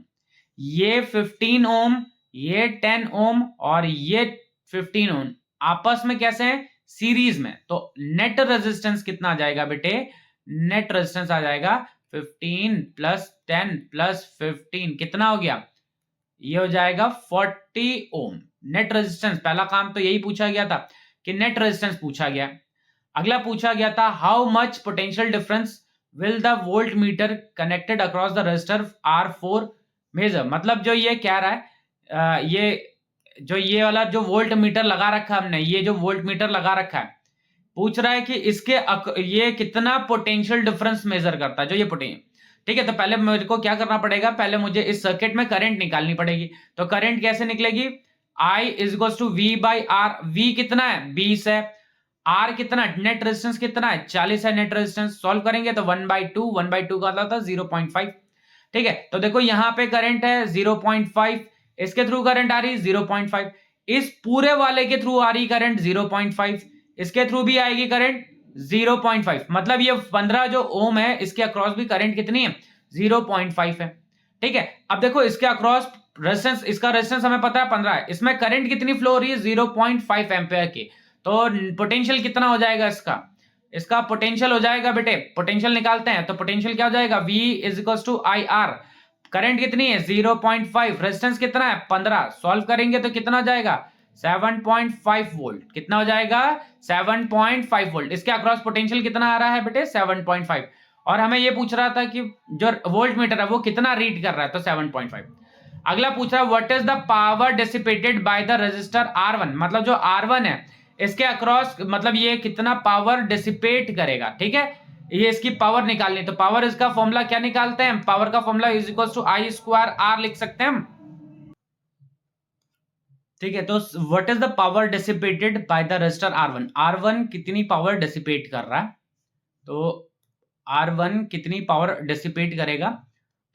ये 15 ओम, ये 10 ओम और ये 15 ओम आपस में कैसे हैं सीरीज में। तो नेट रेजिस्टेंस कितना आ जाएगा बेटे, नेट रेजिस्टेंस आ जाएगा 15 प्लस 10 प्लस 15 कितना हो गया, ये हो जाएगा 40 ओम नेट रेजिस्टेंस। पहला काम तो यही पूछा गया था कि नेट रेजिस्टेंस पूछा गया। अगला पूछा गया था how much potential difference will the volt meter connected across the resistor R4 measure. मतलब जो ये कह रहा है ये वाला जो वोल्ट मीटर लगा रखा है हमने, ये जो वोल्ट मीटर लगा रखा है, पूछ रहा है कि ये कितना पोटेंशियल डिफरेंस मेजर करता है, जो ये पोटेंशियल। ठीक है, तो पहले मेरे को क्या करना पड़ेगा, पहले मुझे इस सर्किट में करंट निकालनी पड़ेगी। तो करंट कैसे निकलेगी, I is equal to V by R. V कितना है 20 है, R कितना, नेट रेजिस्टेंस कितना है 40 है नेट रेजिस्टेंस। सॉल्व करेंगे तो 1/2, 1/2 का था 0.5। ठीक है, तो देखो यहां पे करंट है 0.5, इसके थ्रू करंट आ रही है 0.5, इस पूरे वाले के थ्रू आ रही करंट 0.5, इसके थ्रू भी आएगी करंट 0.5। मतलब ये 15 जो ओम है इसके अक्रॉस भी करंट कितनी है 0.5 है। ठीक है, अब देखो इसके अक्रॉस रेजिस्टेंस, इसका रेजिस्टेंस हमें पता है 15 है, इसमें करंट कितनी फ्लो हो रही है 0.5 एम्पियर की। तो पोटेंशियल कितना हो जाएगा इसका पोटेंशियल हो जाएगा बेटे, पोटेंशियल निकालते हैं तो पोटेंशियल क्या हो जाएगा V is equal to I R. Current कितनी है 0.5, रेजिस्टेंस कितना है 15, सॉल्व करेंगे तो कितना हो जाएगा 7.5 वोल्ट। कितना हो जाएगा 7.5 वोल्ट। इसके अक्रॉस पोटेंशियल कितना आ रहा है बेटे 7.5, और हमें ये पूछ रहा था कि जो वोल्ट मीटर है वो कितना रीड कर रहा है, तो 7.5। अगला पूछ रहा है what is the power dissipated by the resistor R1। मतलब जो R1 है इसके अक्रॉस, मतलब ये कितना पावर डिसिपेट करेगा। ठीक है, ये इसकी पावर निकालनी, तो पावर इसका फॉर्मूला क्या निकालते हैं, पावर का formula is equal to I square R लिख सकते हैं हम। ठीक है, तो what is the power dissipated by the resistor R1। R1 कितनी पावर डिसिपेट कर रहा है, तो R1 कितनी पावर डिसिपेट करेगा,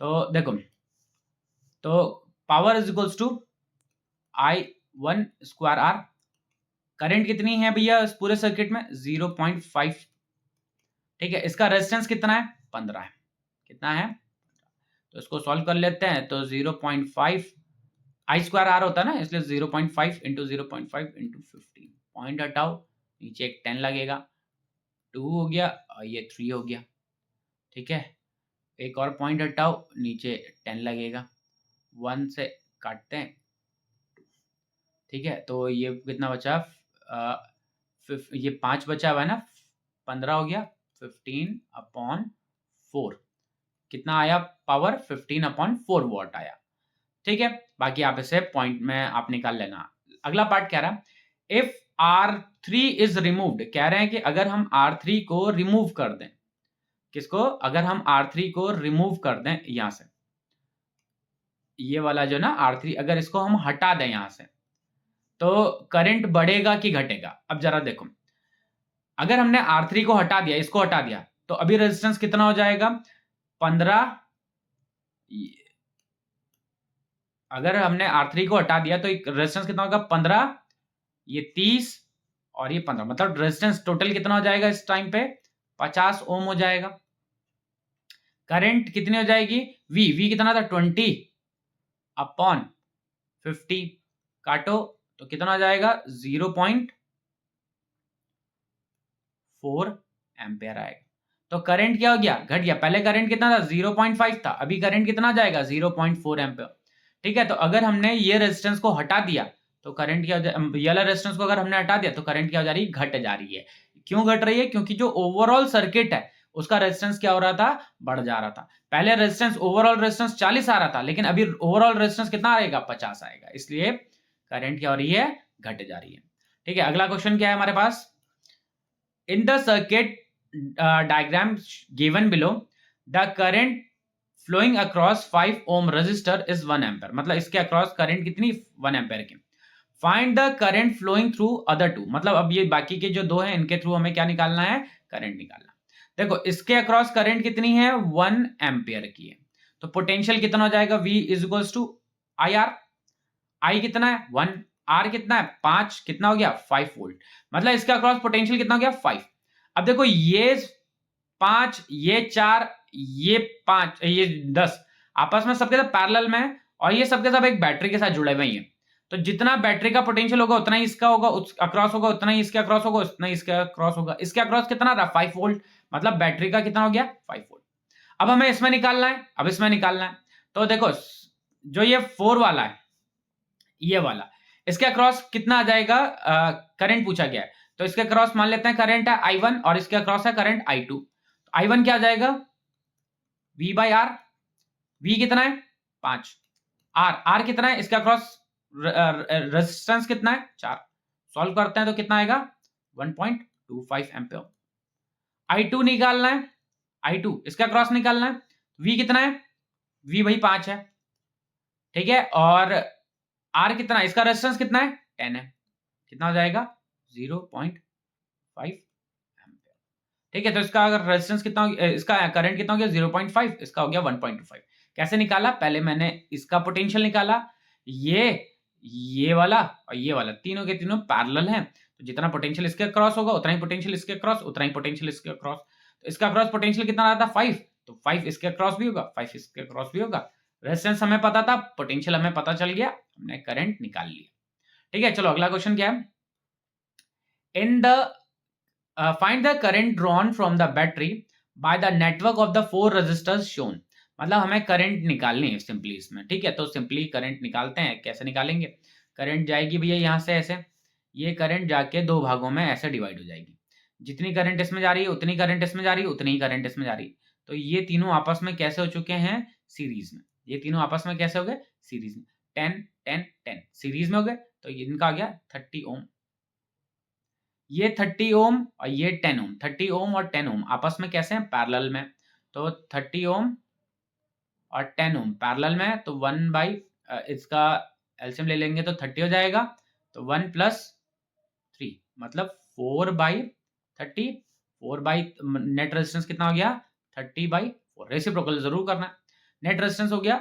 तो देखो, तो power is equal to I1 square R। Current कितनी है भैया इस पूरे सर्किट में 0.5। ठीक है, इसका रेजिस्टेंस कितना है 15 है, कितना है, तो इसको सॉल्व कर लेते हैं। तो 0.5 I स्क्वायर R होता है ना, इसलिए 0.5 इंटू 0.5 इंटू 15, पॉइंट हटाओ, नीचे एक 10 लगेगा, 2 हो गया और ये 3 हो गया। ठीक है, एक और पॉइंट हटाओ, नीचे 10 लगेगा, 1 से काटते हैं। ठीक है, तो ये कितना बचा, ये 5 बचा हुआ है ना, 15 हो गया, 15/4 कितना आया पावर 15/4 वॉट आया। ठीक है, बाकी आप इसे पॉइंट में आप निकाल लेना। अगला पार्ट कह रहा है इफ R3 इज रिमूव्ड। कह रहे हैं कि अगर हम R3 को रिमूव कर दें, किसको, अगर हम R3 को रिमूव कर दें यहां से, ये वाला जो ना R3 अगर इसको हम हटा दें यहां से, तो करंट बढ़ेगा कि घटेगा। अब जरा देखो, अगर हमने R3 को हटा दिया, इसको हटा दिया, तो अभी रेजिस्टेंस कितना हो जाएगा 15। अगर हमने R3 को हटा दिया तो रेजिस्टेंस कितना होगा 15, ये 30 और ये 15, मतलब रेजिस्टेंस टोटल कितना हो जाएगा इस टाइम पे 50 ओम हो जाएगा। करंट कितनी हो जाएगी V कितना था 20/50, काटो तो कितना हो जाएगा 0.4 एम्पियर आएगा। तो करंट क्या हो गया, घट गया। पहले करंट कितना था 0.5 था, अभी करंट कितना जाएगा 0.4 एम्पियर। ठीक है, तो अगर हमने ये रेजिस्टेंस को हटा दिया तो करंट क्या हो जाए, ये वाला रेजिस्टेंस को अगर हमने हटा दिया तो करंट क्या हो जा रही है, घट जा रही है। क्यों घट रही है, क्योंकि जो ओवरऑल सर्किट है उसका रेजिस्टेंस क्या हो रहा था, बढ़ जा रहा था। पहले रेजिस्टेंस, ओवरऑल रेजिस्टेंस 40 आ रहा था, लेकिन अभी ओवरऑल रेजिस्टेंस कितना आएगा 50 आएगा, इसलिए करंट क्या हो रही है, घट जा रही है। ठीक है, अगला क्वेश्चन क्या है हमारे पास, in the circuit diagram given below the current flowing across 5 ohm resistor is 1 ampere. मतलब इसके अक्रॉस करंट कितनी 1 एम्पियर की। Find the current flowing through other two. मतलब अब ये बाकी के जो दो हैं इनके थ्रू हमें क्या निकालना है, करंट निकालना। देखो इसके अक्रॉस करंट कितनी है, 1 एम्पियर की है, तो पोटेंशियल कितना हो जाएगा, V is equals to I R. I कितना है 1, आर कितना है 5, कितना हो गया 5 वोल्ट, मतलब इसका अक्रॉस पोटेंशियल कितना हो गया 5। अब देखो ये 5, ये 4, ये 5, ये 10 आपस में सबके सब पैरेलल में है, और ये सबके सब एक बैटरी के साथ जुड़े हुए हैं। तो जितना बैटरी का पोटेंशियल होगा उतना ही इसका होगा, अक्रॉस होगा उतना ही इसके अक्रॉस होगा, उतना ही इसके अक्रॉस होगा। इसके अक्रॉस कितना रहा 5 वोल्ट, मतलब बैटरी का कितना हो गया 5 वोल्ट। अब हमें इसमें निकालना है, अब इसमें निकालना है, तो देखो जो ये 4 वाला है, ये वाला, इसके अक्रॉस कितना आ जाएगा, करंट पूछा गया है, तो इसके अक्रॉस मान लेते हैं करंट है I1 और इसके अक्रॉस है करंट I2। I1 क्या आ जाएगा V बाई आर, V कितना है 5, R कितना है, इसके अक्रॉस रेजिस्टेंस कितना है 4, सॉल्व करते हैं तो कितना आएगा 1.25 एम्पियर। I2 निकालना है, I2 इसका क्रॉस निकालना है, V कितना है, V भाई 5 है, ठीक है, और R कितना है, इसका रेजिस्टेंस कितना है 10 है, कितना हो जाएगा 0.5 एम्पियर। ठीक है, तो इसका अगर रेजिस्टेंस कितना, इसका करंट कितना हो गया 0.5, इसका हो गया 1.25। कैसे निकाला, पहले मैंने इसका पोटेंशियल निकाला, ये वाला और ये वाला तीनों के तीनों पैरेलल हैं, तो जितना पोटेंशियल इसके क्रॉस होगा उतना ही पोटेंशियल इसके क्रॉस, उतना ही पोटेंशियल इसके क्रॉस। तो इसका क्रॉस पोटेंशियल कितना आता है 5, तो 5 इसके क्रॉस भी होगा, 5 इसके क्रॉस भी होगा। रेजिस्टेंस हमें पता था, पोटेंशियल हमें पता चल गया, हमने करंट निकाल लिया। ठीक है, चलो अगला क्वेश्चन क्या है, in the find the current drawn from the battery by the network of the 4 resistors shown. मतलब हमें करंट निकालनी है सिंपली इसमें, ठीक है, तो सिंपली करंट निकालते हैं। कैसे निकालेंगे, करंट जाएगी भैया यहाँ से ऐसे, ये करंट जाके दो भागों में ऐसे डिवाइड हो जाएगी, जितनी करंट इसमें जा रही है उतनी करंट इसमें जा रही है, उतनी ही करंट इसमें जा रही है। तो ये तीनों आपस में कैसे हो चुके हैं, सीरीज में। ये तीनों आपस में कैसे हो गए, सीरीज में, 10 10 10 सीरीज में हो गए। तो इनका आ गया 30 ओम, ये 30 ओम और ये 10 ओम, 30 ओम और 10 ओम आपस में कैसे हैं, पैरेलल में। तो 30 ओम और 10 ओम पैरेलल में है, तो 1 बाई इसका एलसीएम ले लेंगे तो 30 हो जाएगा, तो 1 प्लस 3 मतलब 4 बाई 30, 4 बाई नेट रेजिस्टेंस कितना हो गया 30 बाई 4, रेसिप्रोकल जरूर करना। नेट रेजिस्टेंस हो गया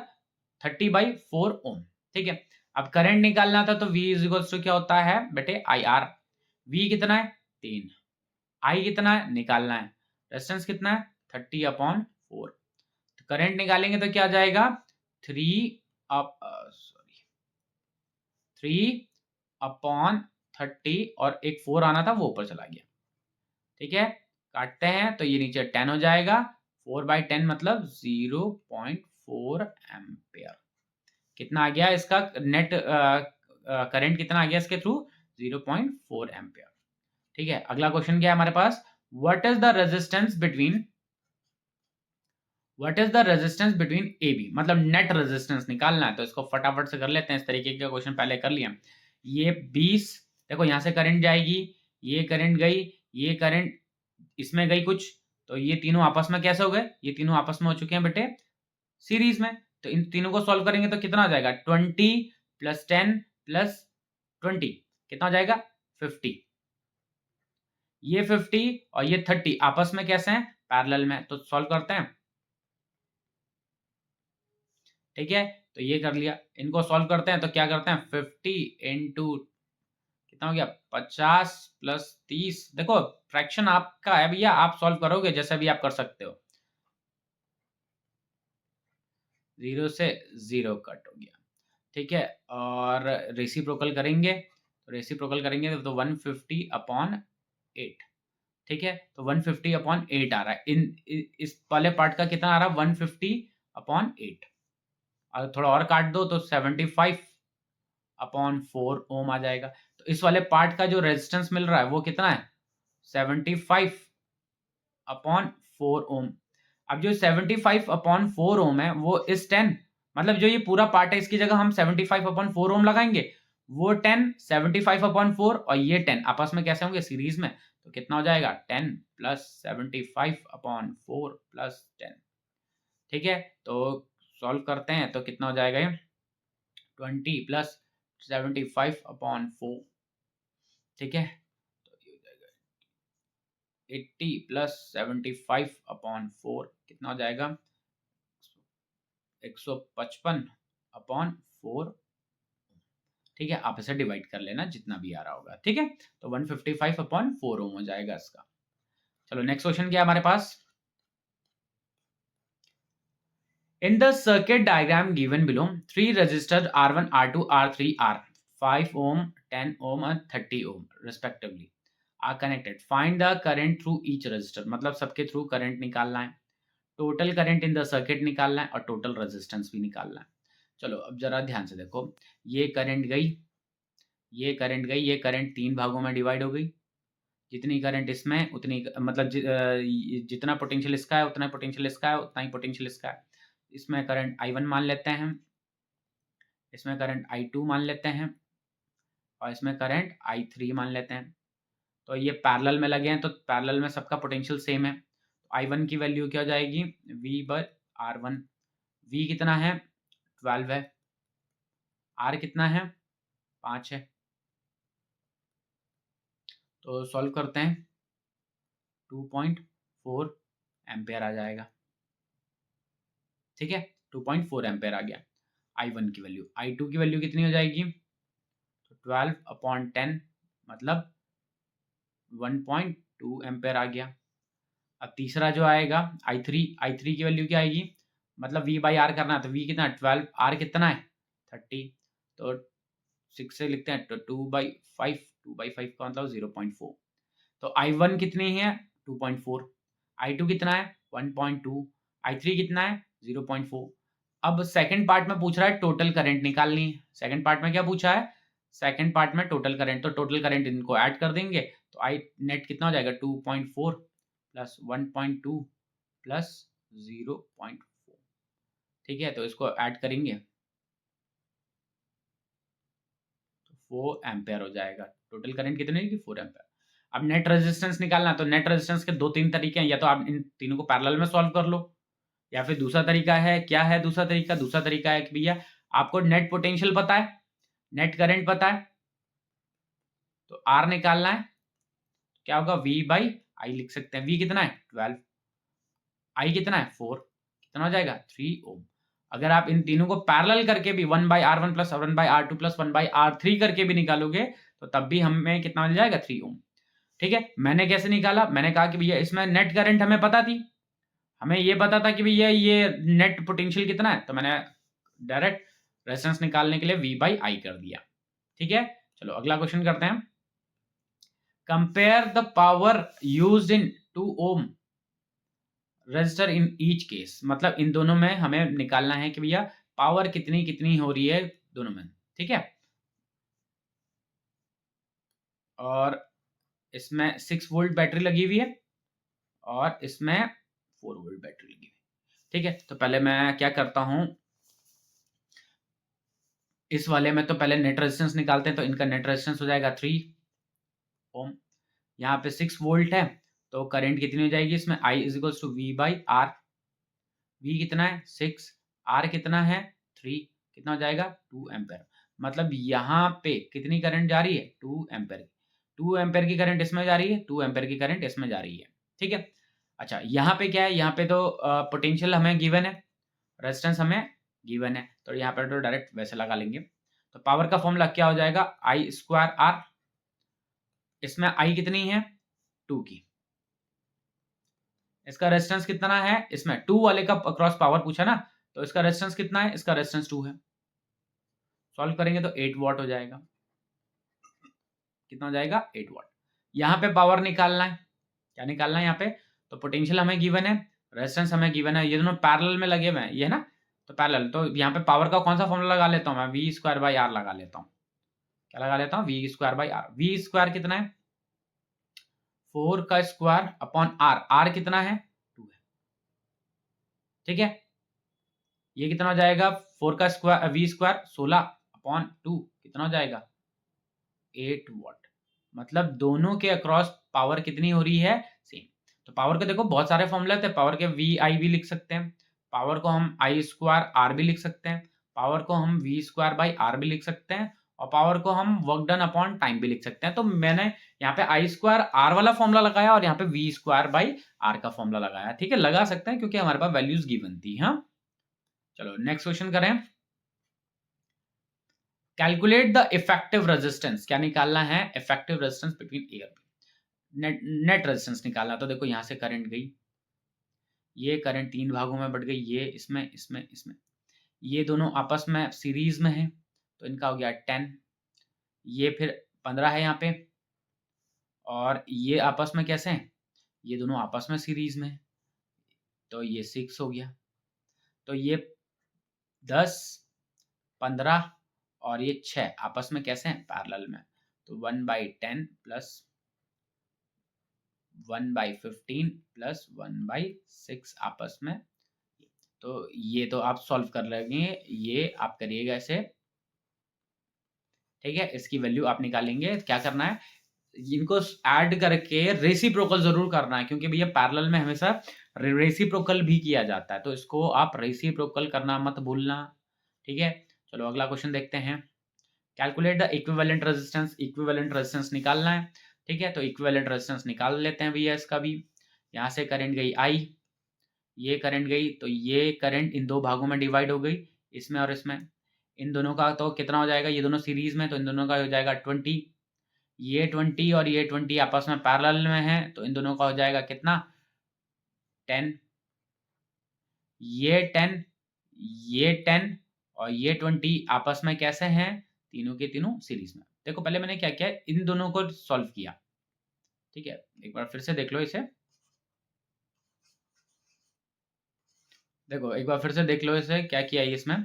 30 बाई 4 ओम। ठीक है, अब करंट निकालना था, तो V इज इक्वल्स टू क्या होता है बेटे IR। V कितना है 3, I कितना है निकालना है, रेजिस्टेंस कितना है 30 अपॉन 4। तो करंट निकालेंगे तो क्या जाएगा 3 अपॉन 30 और एक 4 आना था वो ऊपर चला गया। ठीक है, काटते हैं तो ये नीचे 10 हो जाएगा, 4 बाई 10 मतलब 0.4 एम्पियर। कितना आ गया इसका नेट करंट कितना आ गया इसके थ्रू 0.4 एम्पियर। ठीक है, अगला क्वेश्चन क्या है हमारे पास, what is the resistance between AB, मतलब नेट रेजिस्टेंस निकालना है, तो इसको फटाफट से कर लेते हैं। इस तरीके का क्वेश्चन पहले कर लिया। ये 20, देखो यहां से करंट जाएगी, ये करंट गई, ये करंट इसमें गई कुछ, तो ये तीनों आपस में कैसे हो गए, ये तीनों आपस में हो चुके हैं बेटे सीरीज में। तो इन तीनों को सॉल्व करेंगे तो कितना हो जाएगा 20 प्लस 10 प्लस 20 कितना हो जाएगा 50। ये 50 और ये 30 आपस में कैसे हैं पैरेलल में, तो सॉल्व करते हैं। ठीक है, तो ये कर लिया, इनको सॉल्व करते हैं तो क्या करते हैं 50 इंटू कितना हो गया 50 प्लस 30। देखो फ्रैक्शन आपका है भैया, आप सॉल्व करोगे जैसे भी आप कर सकते हो। 0 से 0 कट हो गया। ठीक है, और रेसिप्रोकल करेंगे, तो रेसिप्रोकल करेंगे तो 150 अपॉन 8। ठीक है, तो 150 अपॉन 8 आ रहा है, इस वाले पार्ट का कितना आ रहा है 150 अपॉन 8। अगर थोड़ा और काट दो तो 75 अपॉन 4 ओम आ जाएगा। तो इस वाले पार्ट का जो रेजिस्टेंस मिल रहा है वो कितना है 75 अपॉन 4 ओम। अब जो 75 अपॉन 4 ओम है वो इस 10, मतलब जो ये पूरा पार्ट है इसकी जगह हम 75 अपॉन 4 ओम लगाएंगे, वो 10 75 अपॉन 4 और ये 10 आपस में कैसे होंगे सीरीज में, तो कितना हो जाएगा 10 प्लस 75 अपॉन 4 प्लस 10। ठीक है, तो सॉल्व करते हैं तो कितना हो जाएगा ये 20 प्लस 75 अपॉन 4। ठीक है, तो ये हो जाएगा 80 प्लस 75 अपॉन 4 कितना हो जाएगा 155 अपॉन 4। ठीक है, आप इसे डिवाइड कर लेना जितना भी आ रहा होगा। ठीक है, तो 155 अपॉन 4 ओम हो जाएगा इसका। चलो नेक्स्ट क्वेश्चन क्या है हमारे पास। In the circuit diagram given below, three resistors R1, R2, R3, R 5 ohm, 10 ohm and 30 ohm respectively are connected. Find the current through each resistor. मतलब सबके थ्रू करंट निकालना है, total current in the circuit निकालना है और टोटल रेजिस्टेंस भी निकालना है। चलो अब जरा ध्यान से देखो, ये करंट गई, ये करंट गई, ये करंट 3 भागों में डिवाइड हो गई। जितनी करंट इसमें उतनी मतलब जितना पोटेंशियल इसका है उतना पोटेंशियल इसका है, उतना ही पोटेंशियल इसका है। इसमें करंट I1 मान लेते हैं, इसमें करंट I2 मान लेते हैं और इसमें करंट I3 मान लेते हैं। तो ये पैरेलल में लगे हैं तो पैरेलल में सबका पोटेंशियल सेम है। I1 की वैल्यू क्या हो जाएगी V/R1। V कितना है 12 है, R कितना है 5 है। तो सॉल्व करते हैं 2.4 एम्पेयर आ जाएगा। ठीक है, 2.4 एम्पेयर आ गया I1 की वैल्यू। I2 की वैल्यू कितनी हो जाएगी, तो 12 अपॉन 10 मतलब 1.2 एम्पेयर आ गया। अब तीसरा जो आएगा I3 की वैल्यू क्या आएगी, मतलब V/R करना है तो V कितना है 12, R कितना है 30, तो 6 से लिखते हैं तो 2/5 का मतलब 0.4। तो I1 कितनी है 2.4, I2 कितना है 1.2, I3 कितना है 0.4। अब सेकंड पार्ट में पूछ रहा है टोटल करंट निकालनी है। सेकंड पार्ट में क्या पूछा है, सेकंड पार्ट में टोटल करंट, तो टोटल करंट इनको ऐड कर देंगे तो आई नेट कितना हो जाएगा 2.4 प्लस 1.2 प्लस 0.4। ठीक है, तो इसको ऐड करेंगे तो 4 एम्पेयर हो जाएगा। टोटल करंट कितने की 4 एम्पेयर। अब नेट रेजिस्टेंस निकालना, तो नेट रेजिस्टेंस के 2-3 तरीके हैं, या तो आप इन तीनों को पैरेलल में सॉल्व कर लो, या फिर दूसरा तरीका है, क्या है दूसरा तरीका, दूसरा तरीका है कि भैया आपको नेट पोटेंशियल पता है, नेट करंट पता है, तो आर निकालना है, क्या होगा V/I लिख सकते हैं। V कितना है 12, I कितना है 4, कितना हो जाएगा 3 ओम। अगर आप इन तीनों को पैरेलल करके भी 1/R1 plus 1/R2 plus 1/R3 करके भी निकालोगे तो तब भी हमें कितना मिल जाएगा 3 ओम। ठीक है, मैंने कैसे निकाला, मैंने कहा कि भैया इसमें नेट करंट हमें पता थी, हमें ये पता था कि भैया ये नेट पोटेंशियल कितना है, तो मैंने डायरेक्ट रेजिस्टेंस निकालने के लिए V/I कर दिया। ठीक है, चलो अगला क्वेश्चन करते हैं। Compare the power used in 2 ohm resistor in each case, मतलब इन दोनों में हमें निकालना है कि भैया पावर कितनी कितनी हो रही है दोनों में। ठीक है, और इसमें 6 वोल्ट बैटरी लगी हुई है और इसमें 4 वोल्ट बैटरी लगी हुई है। ठीक है, तो पहले मैं क्या करता हूं, इस वाले में तो पहले नेट रेजिस्टेंस निकालते हैं, तो इनका नेट रेजिस्टेंस हो जाएगा 3 ओम। यहाँ पे 6 वोल्ट है तो करंट कितनी हो जाएगी इसमें I = V/R। V कितना है 6, R कितना है 3, कितना हो जाएगा 2 एम्पेयर। मतलब यहाँ पे कितनी करंट जा रही है 2 एम्पेयर की, 2 एम्पेयर की करंट इसमें जा रही है, 2 एम्पेयर की करंट इसमें जा रही है। ठीक है, अच्छा यहाँ पे क्या है, यहाँ पे तो पोटेंशियल हमें गिवन है, रेजिस्टेंस हमें गिवन है, तो यहाँ पर तो डायरेक्ट वैसे लगा लेंगे। तो पावर का फॉर्मूला क्या हो जाएगा I²R। इसमें I कितनी है 2 की, इसका रेजिस्टेंस कितना है, इसमें 2 वाले का अक्रॉस पावर पूछा ना, तो इसका रेजिस्टेंस कितना है, इसका रेजिस्टेंस 2 है। सॉल्व करेंगे तो 8 वॉट हो जाएगा। कितना हो जाएगा 8 वॉट। यहाँ पे पावर निकालना है, क्या निकालना है यहाँ पे, तो पोटेंशियल हमें गिवन है, रेजिस्टेंस हमें गिवन है, ये दोनों पैरेलल में लगे हुए हैं, ये ना, तो पैरेलल, तो यहाँ पे पावर का कौन सा फॉर्मूला लगा लेता हूँ मैं, V²/R लगा लेता हूँ। क्या लगा लेता हूँ V²/R। V² कितना है 4 का स्क्वायर अपॉन R, R कितना है 2 है। ठीक है, ये कितना हो जाएगा 4 का स्क्वायर V² 16 अपॉन 2 कितना हो जाएगा 8 वॉट। मतलब दोनों के अक्रॉस पावर कितनी हो रही है सेम। तो पावर के देखो बहुत सारे फॉर्मूले थे, पावर के VI भी लिख सकते हैं, पावर को हम I²R भी लिख सकते हैं, पावर को हम V²/R भी लिख सकते हैं, और पावर को हम वर्क डन अपॉन टाइम भी लिख सकते हैं। तो मैंने यहाँ पे आई स्क्वायर आर वाला फॉर्मूला लगाया और यहाँ पे वी स्क्वायर बाई आर का फॉर्मूला लगाया। ठीक है, लगा सकते हैं क्योंकि हमारे पास वैल्यूज गिवन थी। हाँ, चलो नेक्स्ट क्वेश्चन करें। कैलकुलेट द इफेक्टिव रेजिस्टेंस, क्या निकालना है? इफेक्टिव रेजिस्टेंस बिटवीन ए और बी। नेट रेजिस्टेंस निकालना। तो देखो यहाँ से करंट गई, ये करंट 3 भागों में बढ़ गई, ये इसमें इसमें इसमें, ये दोनों आपस में सीरीज में है तो इनका हो गया 10, ये फिर 15 है यहाँ पे, और ये आपस में कैसे हैं? ये दोनों आपस में सीरीज में है तो ये 6 हो गया। तो ये 10, 15 और ये 6 आपस में कैसे हैं? पैरेलल में। तो 1/10 प्लस 1/15 प्लस 1/6 आपस में। तो ये तो आप सॉल्व कर लेंगे, ये आप करिएगा ऐसे। ठीक है, इसकी वैल्यू आप निकालेंगे। क्या करना है, इनको ऐड करके रेसिप्रोकल जरूर करना है क्योंकि भैया पैरेलल में हमेशा रेसिप्रोकल भी किया जाता है, तो इसको आप रेसिप्रोकल करना मत भूलना। ठीक है, चलो अगला क्वेश्चन देखते हैं। Calculate the equivalent resistance, equivalent resistance निकालना है। ठीक है, तो इक्विवेलेंट रेजिस्टेंस निकाल लेते हैं भैया इसका भी। यहाँ से करंट गई आई, ये करंट गई, तो ये करंट इन दो भागों में डिवाइड हो गई, इसमें और इसमें। इन दोनों का तो कितना हो जाएगा, ये दोनों सीरीज में, तो इन दोनों का हो जाएगा 20। ये 20 और ये 20 आपस में पैरेलल में है तो इन दोनों का हो जाएगा कितना, 10। ये 10, ये 10 और ये 20 आपस में कैसे हैं? तीनों के तीनों सीरीज में। देखो पहले मैंने क्या किया, इन दोनों को सॉल्व किया। ठीक है, एक बार फिर से देख लो इसे। देखो एक बार फिर से देख लो इसे, क्या किया है इसमें।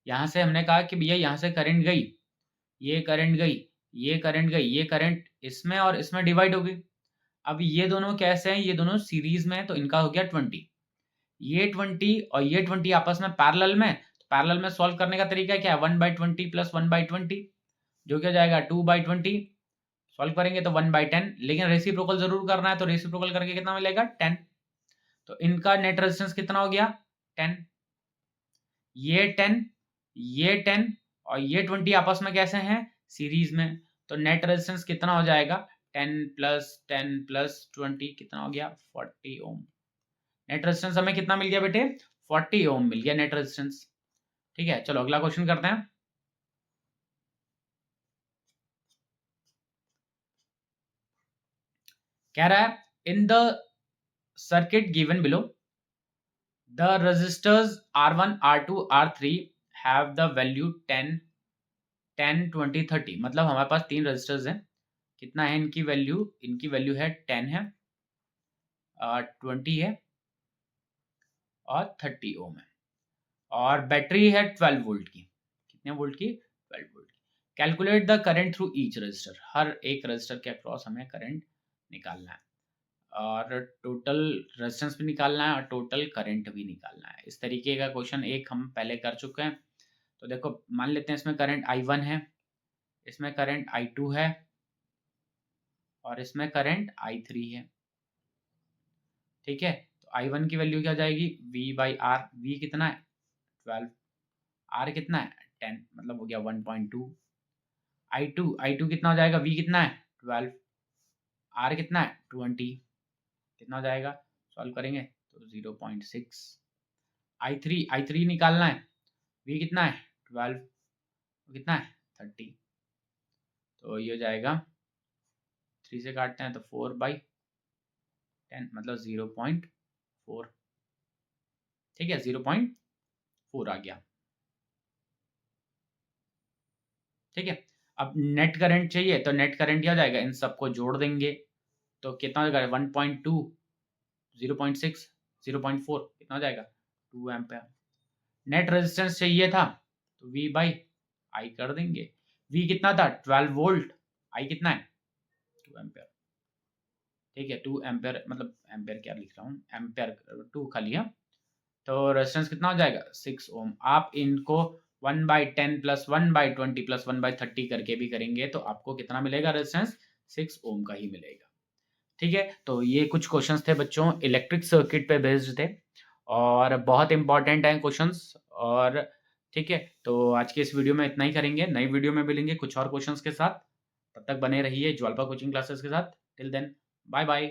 यहां से हमने कहा कि भैया यहाँ से करंट गई, ये करंट गई, ये करंट गई, ये करंट इसमें और इसमें डिवाइड हो गई। अब ये दोनों कैसे हैं, ये दोनों सीरीज में है तो इनका हो गया 20। ये 20 और ये 20 आपस में पैरेलल में, तो पैरेलल में सॉल्व करने का तरीका क्या है, 1/20 प्लस 1/20 जो क्या जाएगा 2/20। सॉल्व करेंगे तो 1/10, लेकिन रेसिप्रोकल जरूर करना है तो रेसिप्रोकल करके कितना मिलेगा, 10। तो इनका नेट रेजिस्टेंस कितना हो गया, 10। ये 10, ये 10 और ये 20 आपस में कैसे हैं, सीरीज में, तो नेट रेजिस्टेंस कितना हो जाएगा, 10 प्लस 20 कितना हो गया, 40 ओम। नेट रेजिस्टेंस हमें कितना मिल गया बेटे, 40 ओम मिल गया नेट रेजिस्टेंस। ठीक है, चलो अगला क्वेश्चन करते हैं। कह रहा है in the circuit given below the resistors R1, R2, R3 have the value 10, 20, 30। मतलब हमारे पास 3 रेजिस्टर्स हैं, कितना है इनकी वैल्यू, इनकी वैल्यू है 10 है, 20 है और 30 ओम है, और बैटरी है 12 वोल्ट की। कितने वोल्ट की, 12 वोल्ट की। Calculate the current through each resistor, हर एक रजिस्टर के अक्रॉस हमें करंट निकालना है, और टोटल रेजिस्टेंस भी निकालना है और टोटल करंट भी निकालना है। इस तरीके का क्वेश्चन एक हम पहले कर चुके हैं। तो देखो मान लेते हैं इसमें करंट I1 है, इसमें करंट I2 है और इसमें करंट I3 है। ठीक है, तो I1 की वैल्यू क्या जाएगी, V/R। V कितना है, 12, R कितना है, 10, मतलब हो गया 1.2। I2 कितना हो जाएगा, V कितना है, 12, R कितना है, 20, कितना हो जाएगा, सॉल्व करेंगे तो 0.6। I3 निकालना है, V कितना है, 12, कितना है, 30, तो ये हो जाएगा 3 से काटते हैं तो 4/10 मतलब 0.4। ठीक है, 0.4 आ गया। ठीक है, अब नेट करंट चाहिए तो नेट करंट क्या हो जाएगा, इन सबको जोड़ देंगे तो कितना हो जाएगा, 1.2, 0.6, 0.4 कितना हो जाएगा, 2 एम्पेयर। नेट रेजिस्टेंस चाहिए था तो V/I कर देंगे। V कितना था, 12 वोल्ट, I कितना है, 2 एम्पेयर। ठीक है, 2 एम्पेयर, मतलब एम्पेयर क्या लिख रहा हूँ, एम्पेयर 2 खाली है, तो रेजिस्टेंस कितना हो जाएगा, 6 ओम। आप इनको 1/10 प्लस 1/20 प्लस 1/30 करके भी करेंगे तो आपको कितना मिलेगा रेजिस्टेंस, 6 ओम का ही मिलेगा। ठीक है, तो ये कुछ क्वेश्चंस थे बच्चों, इलेक्ट्रिक सर्किट पे बेस्ड थे और बहुत इंपॉर्टेंट हैं क्वेश्चंस। और ठीक है, तो आज के इस वीडियो में इतना ही करेंगे, नई वीडियो में मिलेंगे कुछ और क्वेश्चंस के साथ। तब तक बने रहिए ज्वालपा कोचिंग क्लासेस के साथ। Till then bye bye.